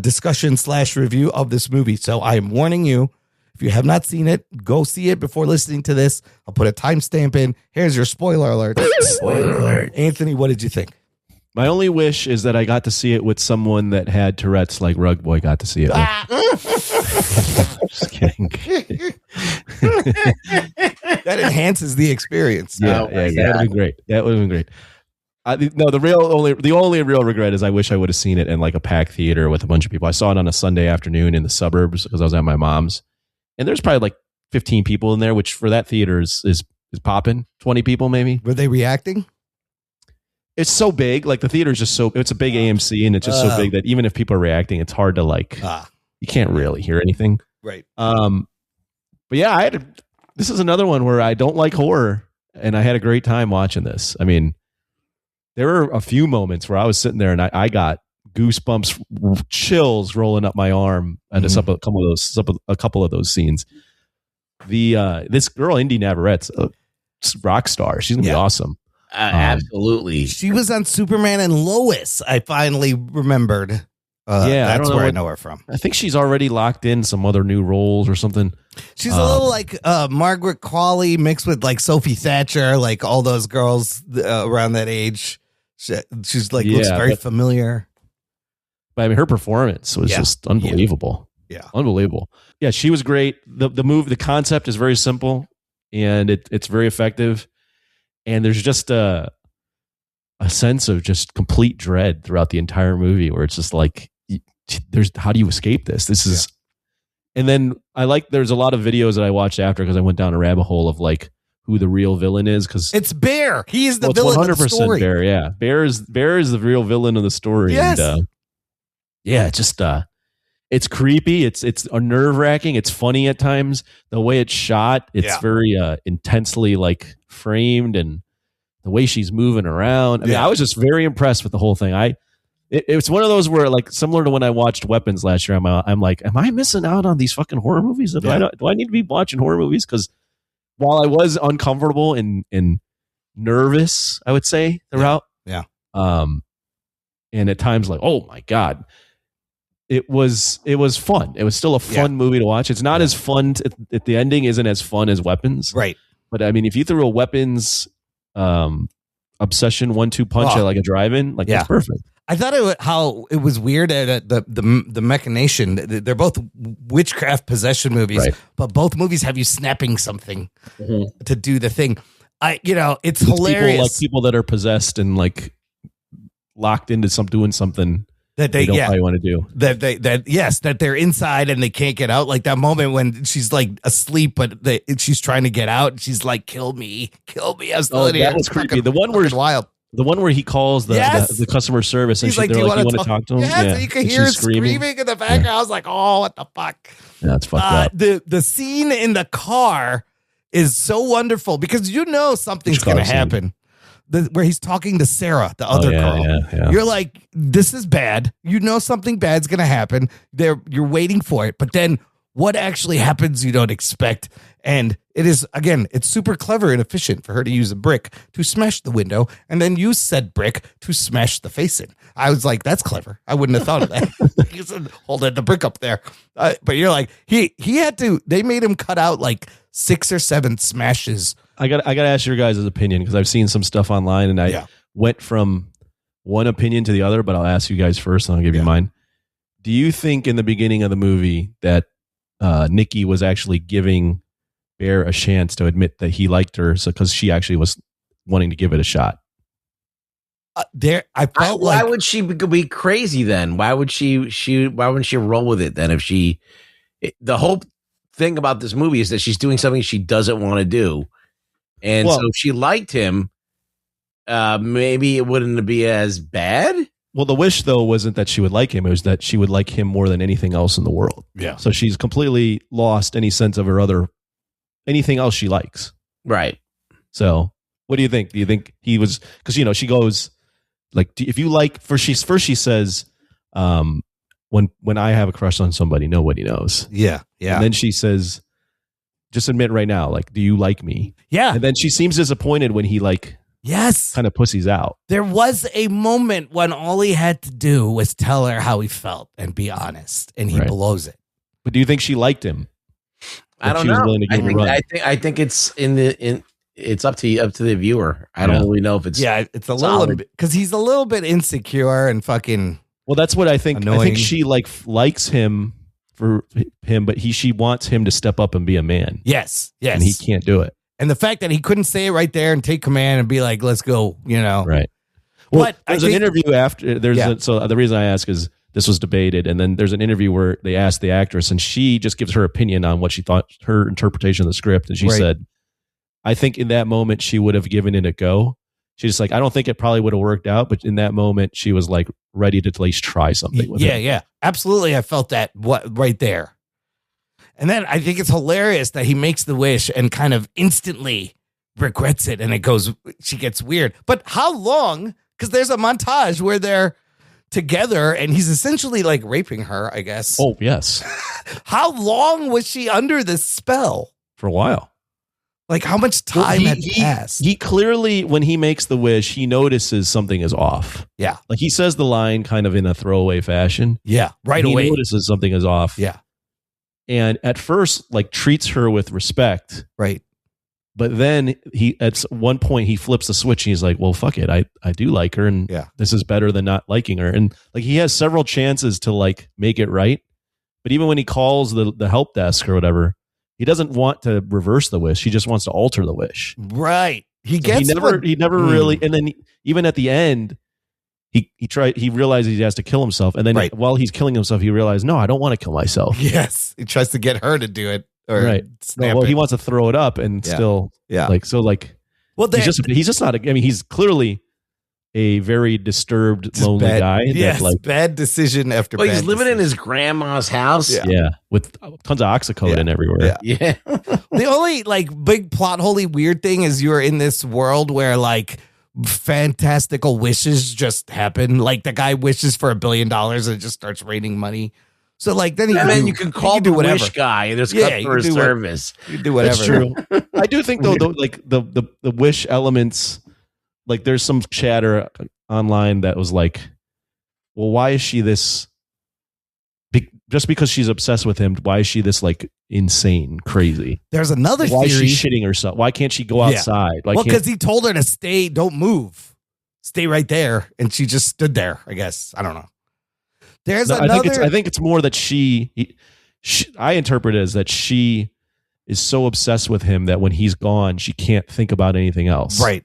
discussion / review of this movie. So I am warning you, if you have not seen it, go see it before listening to this. I'll put a timestamp in. Here's your spoiler alert. Spoiler alert. Anthony, what did you think? My only wish is that I got to see it with someone that had Tourette's like Rug Boy got to see it with. Just kidding. That enhances the experience. Yeah, that would have been great. That would have been great. The only real regret is I wish I would have seen it in like a packed theater with a bunch of people. I saw it on a Sunday afternoon in the suburbs because I was at my mom's, and there's probably like 15 people in there, which for that theater is popping. 20 people maybe. Were they reacting? It's so big. Like the theater is just it's a big AMC, and it's just so big that even if people are reacting, it's hard to like. You can't really hear anything. Right. But yeah, this is another one where I don't like horror, and I had a great time watching this. I mean, there were a few moments where I was sitting there and I got goosebumps, chills rolling up my arm, and a couple of those scenes. This girl, Indy Navarrette's a rock star. She's gonna be awesome. Absolutely. She was on Superman and Lois. I finally remembered. That's where I know her from. I think she's already locked in some other new roles or something. She's a little like Margaret Qualley mixed with like Sophie Thatcher, like all those girls around that age. She's like looks very familiar. But I mean, her performance was just unbelievable. Yeah, unbelievable. Yeah, she was great. The concept is very simple, and it's very effective. And there's just a sense of just complete dread throughout the entire movie, where it's just like, how do you escape this? This is, and then there's a lot of videos that I watched after because I went down a rabbit hole of like who the real villain is, because it's Bear. He's the villain of the story. Bear. Yeah, Bear is the real villain of the story. Yes. And, it's creepy. It's nerve wracking. It's funny at times. The way it's shot, it's very intensely like framed, and the way she's moving around. I mean, I was just very impressed with the whole thing. It's one of those where, like, similar to when I watched Weapons last year, I'm like, am I missing out on these fucking horror movies? Do I need to be watching horror movies? Because while I was uncomfortable and nervous, I would say throughout, and at times like, oh my god, it was fun. It was still a fun movie to watch. It's not as fun. The ending isn't as fun as Weapons, right? But I mean, if you threw a Weapons Obsession 1-2 punch at like a drive-in, like that's perfect. I thought it was weird at the machination. They're both witchcraft possession movies, but both movies have you snapping something to do the thing. It's hilarious. People that are possessed and like locked into doing something that they don't probably want to do. That they're inside and they can't get out. Like that moment when she's like asleep, but she's trying to get out. And she's like, "Kill me, kill me!" I was that was creepy. The one where wild. The one where he calls the customer service and he's like, they're like, "You want to talk to him?" Yeah, you can hear her screaming in the background. I was like, "Oh, what the fuck?" Yeah, it's fucked up. The scene in the car is so wonderful because something's going to happen. Where he's talking to Sarah, the other girl. Yeah. You're like, this is bad. Something bad's going to happen. You're waiting for it. But then what actually happens you don't expect. And it is, again, it's super clever and efficient for her to use a brick to smash the window and then use said brick to smash the face in. I was like, that's clever. I wouldn't have thought of that. He said, hold the brick up there. But you're like, he had to, they made him cut out like 6 or 7 smashes. I got to ask your guys' opinion because I've seen some stuff online and I went from one opinion to the other, but I'll ask you guys first and I'll give you mine. Do you think in the beginning of the movie that Nikki was actually giving Bear a chance to admit that he liked her because she actually was wanting to give it a shot? I felt why would she be crazy then? Why would she why wouldn't she roll with it then? If the whole thing about this movie is that she's doing something she doesn't want to do. And so if she liked him, maybe it wouldn't be as bad. Well, the wish, though, wasn't that she would like him. It was that she would like him more than anything else in the world. Yeah. So she's completely lost any sense of anything else she likes. Right. So what do you think? Do you think he was, because, you know, she goes like, if you like, first she says, when I have a crush on somebody, nobody knows. Yeah. Yeah. And then she says, just admit right now, like, do you like me? Yeah. And then she seems disappointed when he yes, kind of pussies out. There was a moment when all he had to do was tell her how he felt and be honest, and he blows it. But do you think she liked him? I don't know. I think it's it's up to the viewer. I don't really know if it's it's a little because he's a little bit insecure and fucking. Well, that's what I think. Annoying. I think she likes him for him, but she wants him to step up and be a man. Yes, and he can't do it. And the fact that he couldn't say it right there and take command and be like, "Let's go," you know, right? Well, but there's an interview after. So the reason I ask is this was debated, and then there's an interview where they asked the actress, and she just gives her opinion on what she thought, her interpretation of the script, and she said, "I think in that moment she would have given it a go." She's just like, "I don't think it probably would have worked out, but in that moment she was like ready to at least try something." With it. Yeah, absolutely. I felt that right there. And then I think it's hilarious that he makes the wish and kind of instantly regrets it. And she gets weird. But how long? Because there's a montage where they're together and he's essentially like raping her, I guess. Oh, yes. How long was she under this spell? For a while. Like how much time had passed? He clearly, when he makes the wish, he notices something is off. Yeah. Like he says the line kind of in a throwaway fashion. Yeah, right away. He notices something is off. Yeah. And at first, like treats her with respect. Right. But then at one point he flips the switch and he's like, well, fuck it. I do like her. And this is better than not liking her. And like he has several chances to like make it right. But even when he calls the help desk or whatever, he doesn't want to reverse the wish. He just wants to alter the wish. Right. He never really. And then even at the end, he realizes he has to kill himself. And then while he's killing himself, he realizes, no, I don't want to kill myself. Yes. He tries to get her to do it. Or he wants to throw it up and still well, he's just not, he's clearly a very disturbed, lonely guy. Yes. Bad decision after bad he's living in his grandma's house. Yeah. With tons of oxycodone everywhere. Yeah. The only like big plot holy weird thing is you're in this world where like fantastical wishes just happen. Like the guy wishes for $1 billion and it just starts raining money. So like then you can call the wish guy and just cut for his service. You do whatever. That's true. I do think though, like the wish elements, like there's some chatter online that was like, well, why is she this? Just because she's obsessed with him, why is she this like insane, crazy? There's another theory. Why is she shitting herself? Why can't she go outside? Well, because he told her to stay, don't move, stay right there, and she just stood there. I guess I don't know. There's another. I think it's more that I interpret it as that she is so obsessed with him that when he's gone, she can't think about anything else. Right.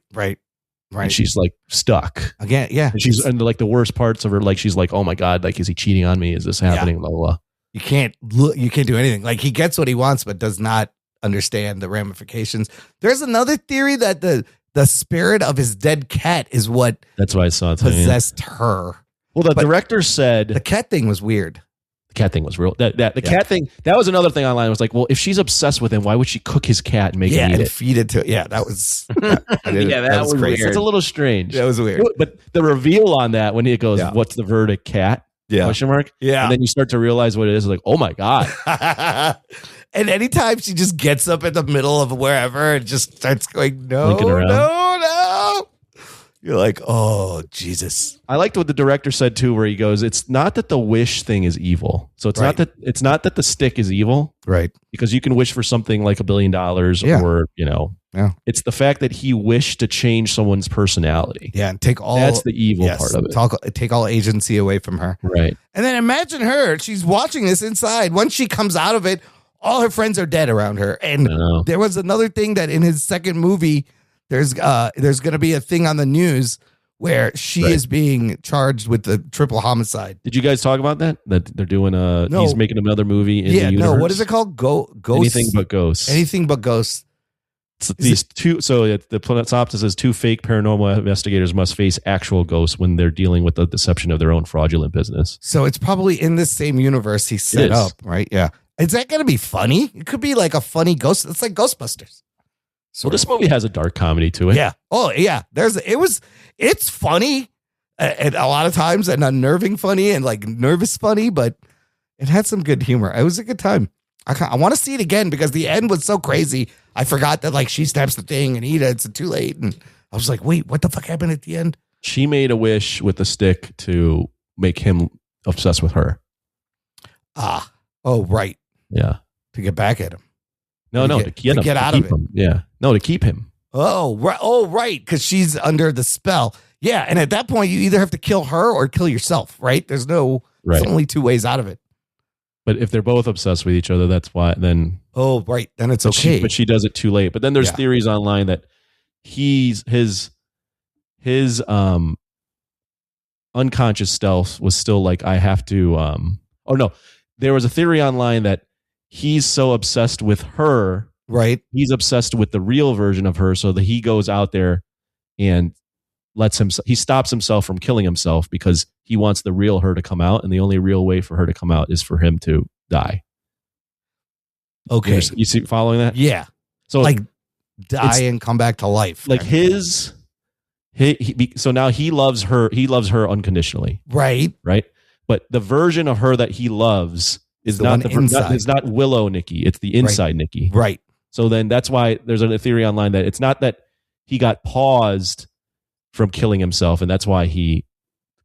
And she's like stuck again. Yeah. And she's and like the worst parts of her, like she's like, oh my God, like is he cheating on me? Is this happening? Blah, blah, blah. You can't do anything. Like he gets what he wants, but does not understand the ramifications. There's another theory that the spirit of his dead cat is what that's why I saw it possessed her. Well, the director said the cat thing was weird. The cat thing was real. The cat thing, that was another thing online. It was like, well, if she's obsessed with him, why would she cook his cat and make him eat it? Feed it to it. Yeah, that was that was crazy. weird. It's a little strange. That was weird. But the reveal on that when he goes, what's the verdict, cat? Yeah. Question mark. Yeah. And then you start to realize what it is. Like, oh my God. And anytime she just gets up in the middle of wherever and just starts going, no, Blinking around. no. You're like, oh, Jesus. I liked what the director said too, where he goes, it's not that the wish thing is evil. So it's not that the stick is evil. Right. Because you can wish for something like $1 billion or, it's the fact that he wished to change someone's personality. Yeah. And take all that's the evil part of it. Take all agency away from her. Right. And then imagine her. She's watching this inside. Once she comes out of it, all her friends are dead around her. And there was another thing that in his second movie, there's going to be a thing on the news where she is being charged with the triple homicide. Did you guys talk about that? That they're doing he's making another movie in the universe? No, what is it called? Ghosts. Anything but ghosts. Anything but ghosts. So the synopsis says 2 fake paranormal investigators must face actual ghosts when they're dealing with the deception of their own fraudulent business. So it's probably in this same universe he set up, right? Yeah. Is that going to be funny? It could be like a funny ghost. It's like Ghostbusters. So this movie has a dark comedy to it. Yeah. Oh yeah. It's funny and a lot of times and unnerving funny and like nervous funny, but it had some good humor. It was a good time. I want to see it again because the end was so crazy. I forgot that like she snaps the thing and it's too late. And I was like, wait, what the fuck happened at the end? She made a wish with the stick to make him obsessed with her. Ah. Oh, right. Yeah. To get back at him. To get out of it. Yeah. No, to keep him. Oh, right. Oh, right. Because she's under the spell. Yeah. And at that point, you either have to kill her or kill yourself, right? There's only 2 ways out of it. But if they're both obsessed with each other, that's why then. Oh, right. Then it's okay. But she does it too late. But then there's theories online that his unconscious self was still like, I have to. There was a theory online that he's so obsessed with her. Right. He's obsessed with the real version of her, so that he goes out there and he stops himself from killing himself because he wants the real her to come out, and the only real way for her to come out is for him to die. Okay. You see following that? Yeah. So like die and come back to life. Like so now he loves her unconditionally. Right. Right. But the version of her that he loves is not Willow Nikki. It's the inside Nikki. Right. So then that's why there's a theory online that it's not that he got paused from killing himself and that's why he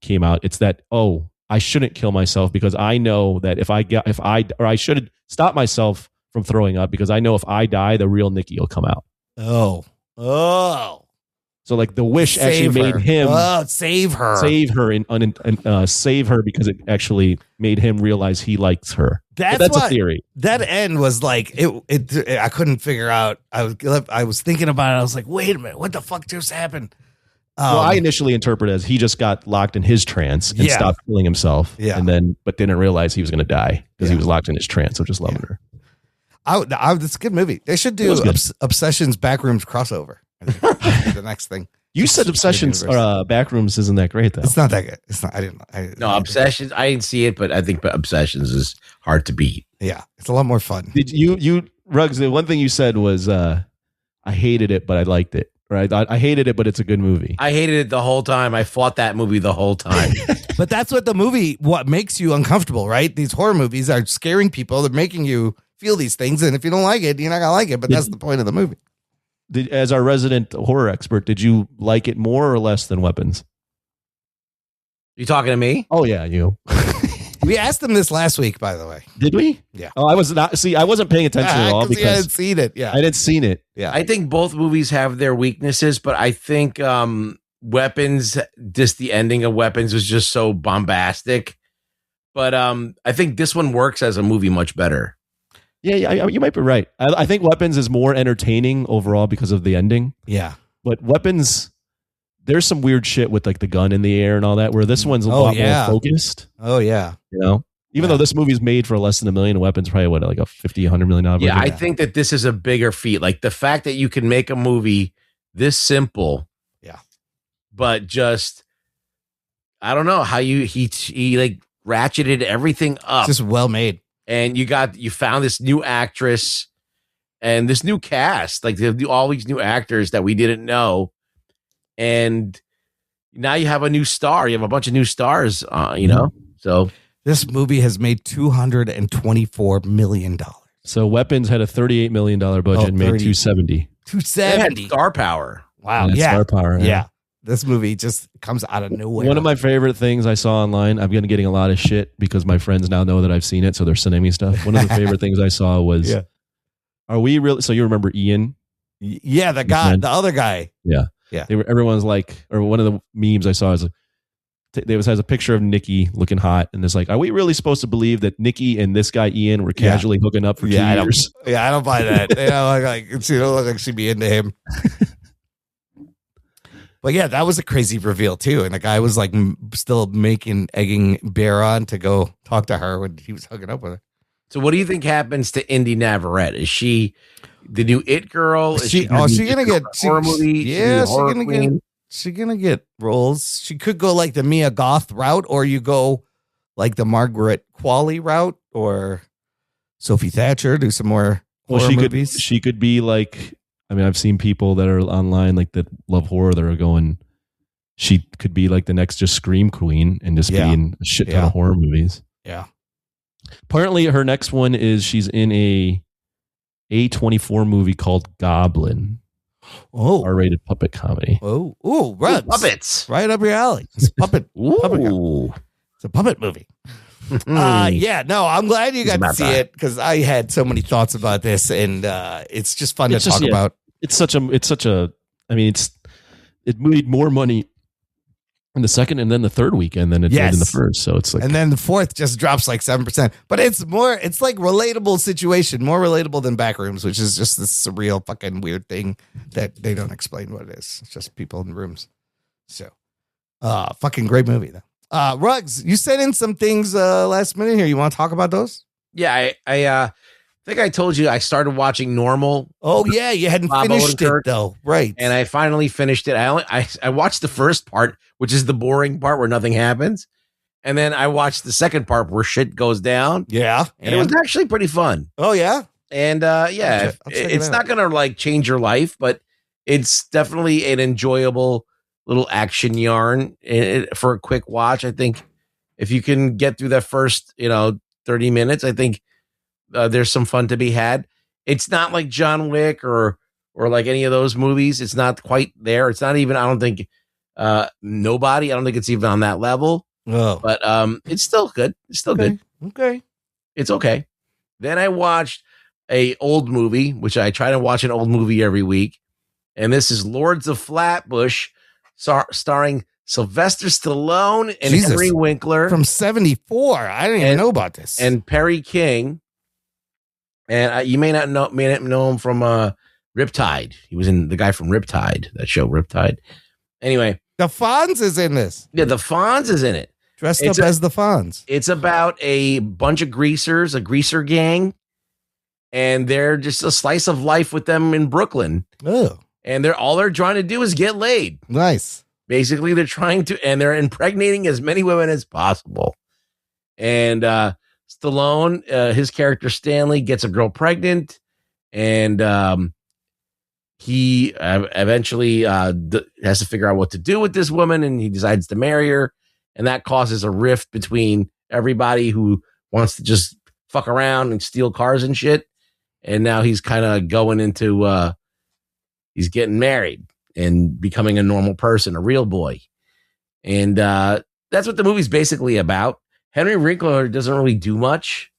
came out. It's that, I shouldn't kill myself because I know that I should stop myself from throwing up because I know if I die, the real Nikki will come out. Oh. So like the wish actually made him save her and save her because it actually made him realize he likes her. That's a theory. That end was like it. I couldn't figure out. I was thinking about it. I was like, wait a minute, what the fuck just happened? Well, I initially interpreted as he just got locked in his trance and stopped killing himself, but didn't realize he was going to die because he was locked in his trance of just loving her. It's a good movie. They should do Obsessions Backrooms crossover. The next thing. You said Obsessions Backrooms isn't that great though. It's not that good. It's not. Obsessions. I didn't see it, but I think Obsessions is hard to beat. Yeah, it's a lot more fun. Did you Ruggs? The one thing you said was I hated it, but I liked it. Right? I hated it, but it's a good movie. I hated it the whole time. I fought that movie the whole time. But that's what makes you uncomfortable, right? These horror movies are scaring people. They're making you feel these things, and if you don't like it, you're not gonna like it. But that's the point of the movie. As our resident horror expert, did you like it more or less than Weapons? You talking to me? Oh yeah, you. We asked him this last week, by the way. Did we? Yeah. Oh, I was not. See, I wasn't paying attention at all because I hadn't seen it. Yeah, I didn't seen it. Yeah, I think both movies have their weaknesses, but I think Weapons, just the ending of Weapons was just so bombastic. But I think this one works as a movie much better. Yeah, you might be right. I think Weapons is more entertaining overall because of the ending. Yeah, but Weapons, there's some weird shit with like the gun in the air and all that. Where this one's a lot more focused. Oh yeah, even though this movie's made for less than $1 million, Weapons probably like a $50-100 million budget. Yeah, I think that this is a bigger feat. Like the fact that you can make a movie this simple. Yeah, but just I don't know how he like ratcheted everything up. It's just well made. And you found this new actress and this new cast, like all these new actors that we didn't know. And now you have a new star. You have a bunch of new stars, So This movie has made $224 million. So Weapons had a $38 million budget and made 270. they had star power. Wow. Yeah, Yeah. star power, yeah. Yeah. This movie just comes out of nowhere. One of my favorite things I saw online, I'm getting a lot of shit because my friends now know that I've seen it, so they're sending me stuff. One of the favorite things I saw was, Yeah. are we really, so you remember Ian? Yeah, the guy, the other guy. Yeah. Yeah. Everyone's like, or one of the memes I saw is like, has a picture of Nikki looking hot, and it's like, are we really supposed to believe that Nikki and this guy Ian were casually hooking up for 2 years? I don't buy that. She don't look like she'd be into him. But yeah, that was a crazy reveal too. And the guy was like still egging Bear on to go talk to her when he was hooking up with her. So what do you think happens to Indy Navarrete? Is she the new It girl? Is She's gonna get horror movie? Yeah, she's gonna get roles. She could go like the Mia Goth route, or you go like the Margaret Qualley route, or Sophie Thatcher, do some more horror movies. She could be like, I mean, I've seen people that are online like that love horror that are going, she could be like the next just Scream Queen and just be in a shit ton of horror movies. Yeah. Apparently her next one is she's in a A24 movie called Goblin. Oh, R-rated puppet comedy. Oh, Rugs. Puppets. Right up your alley. It's a puppet. It's a puppet movie. Yeah, no, I'm glad you got to see it because I had so many thoughts about this, and it's just fun to talk about. It made more money in the second and then the third weekend than it did in the first. So it's like, and then the fourth just drops like 7%. But it's like relatable situation, more relatable than Backrooms, which is just this surreal fucking weird thing that they don't explain what it is. It's just people in rooms. So, fucking great movie though. Ruggs, you sent in some things last minute here. You want to talk about those? Yeah, I think I told you I started watching Normal. Oh yeah, you hadn't finished it though, right? And I finally finished it. I watched the first part, which is the boring part where nothing happens, and then I watched the second part where shit goes down. Yeah, and it was actually pretty fun. Oh yeah, and it's not gonna like change your life, but it's definitely an enjoyable little action yarn for a quick watch. I think if you can get through that first 30 minutes, I think there's some fun to be had. It's not like John Wick or like any of those movies. It's not quite there. It's not even, I don't think, Nobody. I don't think it's even on that level. Oh. But it's still good. It's still good. Okay. It's okay. Then I watched a old movie, which I try to watch an old movie every week. And this is Lords of Flatbush, starring Sylvester Stallone and Henry Winkler. From 1974. I didn't even know about this. And Perry King. And you may not know him from Riptide. He was in the guy from Riptide, that show Riptide. Anyway. The Fonz is in this. Yeah, the Fonz is in it. Dressed up as the Fonz. It's about a bunch of greasers, a greaser gang. And they're just a slice of life with them in Brooklyn. Oh. And all they're trying to do is get laid. Nice. Basically, they're impregnating as many women as possible. And Stallone, his character Stanley, gets a girl pregnant, and he eventually has to figure out what to do with this woman, and he decides to marry her, and that causes a rift between everybody who wants to just fuck around and steal cars and shit. And now he's kind of going into he's getting married and becoming a normal person, a real boy. And that's what the movie's basically about. Henry Winkler doesn't really do much,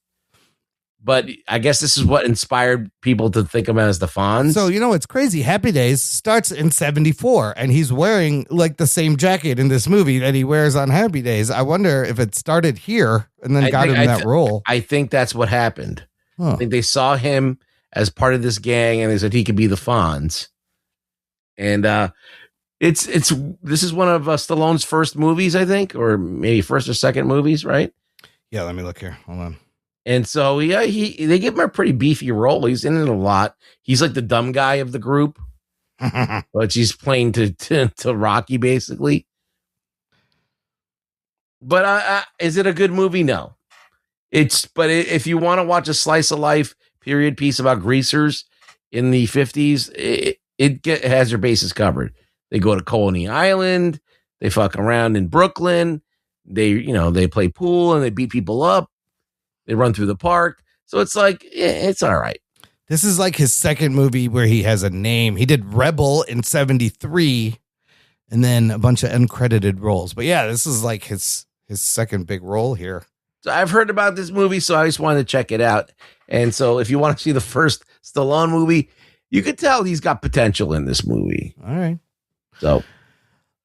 but I guess this is what inspired people to think of him as the Fonz. So, it's crazy. Happy Days starts in 1974, and he's wearing like the same jacket in this movie that he wears on Happy Days. I wonder if it started here and then got him that role. I think that's what happened. Huh. I think they saw him as part of this gang, and they said he could be the Fonz. And this is one of Stallone's first movies, I think, or maybe first or second movies, right? Yeah, let me look here. Hold on. And so they give him a pretty beefy role. He's in it a lot. He's like the dumb guy of the group, but he's playing to Rocky basically. But is it a good movie? No. If you want to watch a slice of life period piece about greasers in the 50s, it has your bases covered. They go to Coney Island. They fuck around in Brooklyn. they play pool and they beat people up. They run through the park. So it's like, it's all right. This is like his second movie where he has a name. He did Rebel in 73 and then a bunch of uncredited roles. But yeah, this is like his second big role here. So I've heard about this movie, so I just wanted to check it out. And so if you want to see the first Stallone movie, you could tell he's got potential in this movie. All right. So,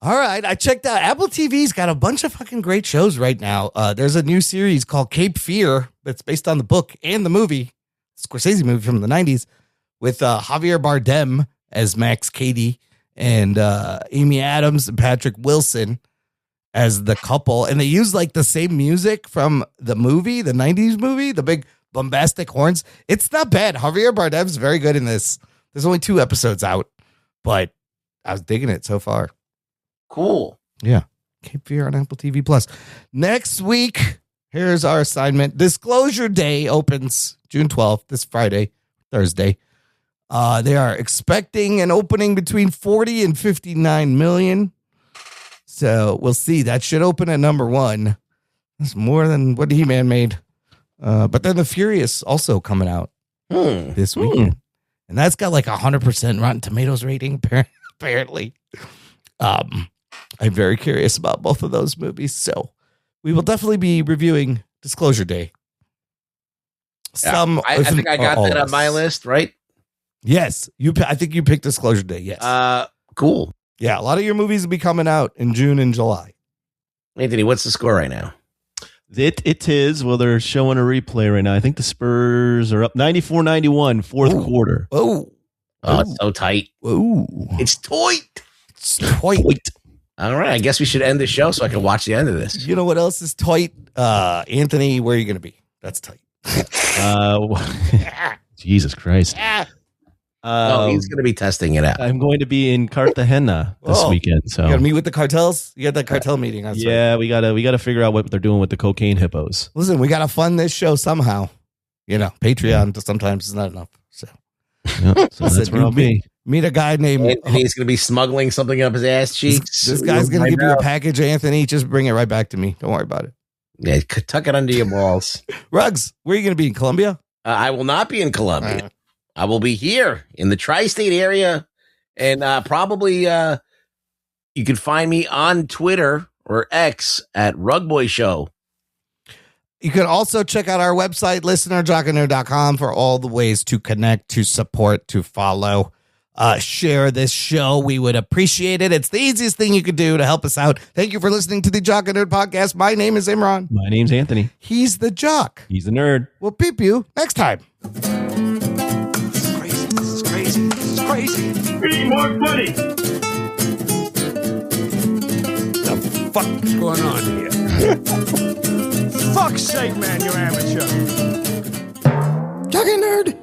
all right. I checked out Apple TV's got a bunch of fucking great shows right now. There's a new series called Cape Fear that's based on the book and the movie, Scorsese movie from the 90s, with Javier Bardem as Max Cady and Amy Adams and Patrick Wilson as the couple. And they use like the same music from the movie, the 90s movie, the big bombastic horns. It's not bad. Javier Bardem's very good in this. There's only 2 episodes out, but I was digging it so far. cool. Yeah. Cape Fear on Apple TV Plus. Next week, here's our assignment. Disclosure Day opens June 12th, this Thursday. They are expecting an opening between 40 and 59 million. So we'll see. That should open at number 1. That's more than what He-Man made. But then The Furious also coming out this weekend. And that's got like 100% Rotten Tomatoes rating, apparently. I'm very curious about both of those movies. So we will definitely be reviewing Disclosure Day. I think I got that on my list, right? Yes. I think you picked Disclosure Day. Yes. Cool. Yeah. A lot of your movies will be coming out in June and July. Anthony, what's the score right now? It is. Well, they're showing a replay right now. I think the Spurs are up 94-91, fourth quarter. Oh, it's so tight. Ooh. It's tight. It's tight. All right. I guess we should end the show so I can watch the end of this. You know what else is tight? Anthony, where are you going to be? That's tight. Jesus Christ. He's going to be testing it out. I'm going to be in Cartagena this weekend. So you got to meet with the cartels? You got that cartel meeting. Yeah, we gotta figure out what they're doing with the cocaine hippos. Listen, we got to fund this show somehow. You know, Patreon sometimes is not enough. So, that's where I'll be. Meet a guy named... And he's going to be smuggling something up his ass cheeks. This guy's going to give you a package, Anthony. Just bring it right back to me. Don't worry about it. Yeah, tuck it under your balls. Ruggs, where are you going to be? In Colombia? I will not be in Colombia. I will be here in the tri-state area. And probably you can find me on Twitter or X at Rugboy Show. You can also check out our website, listenerjockandnerd.com, for all the ways to connect, to support, to follow. Share this show. We would appreciate it. It's the easiest thing you could do to help us out. Thank you for listening to the Jock and Nerd Podcast. My name is Imran. My name's Anthony. He's the Jock. He's the nerd. We'll peep you next time. This is crazy. Be more funny. The fuck's going on here? Fuck's sake, man, you're amateur. Jock and Nerd.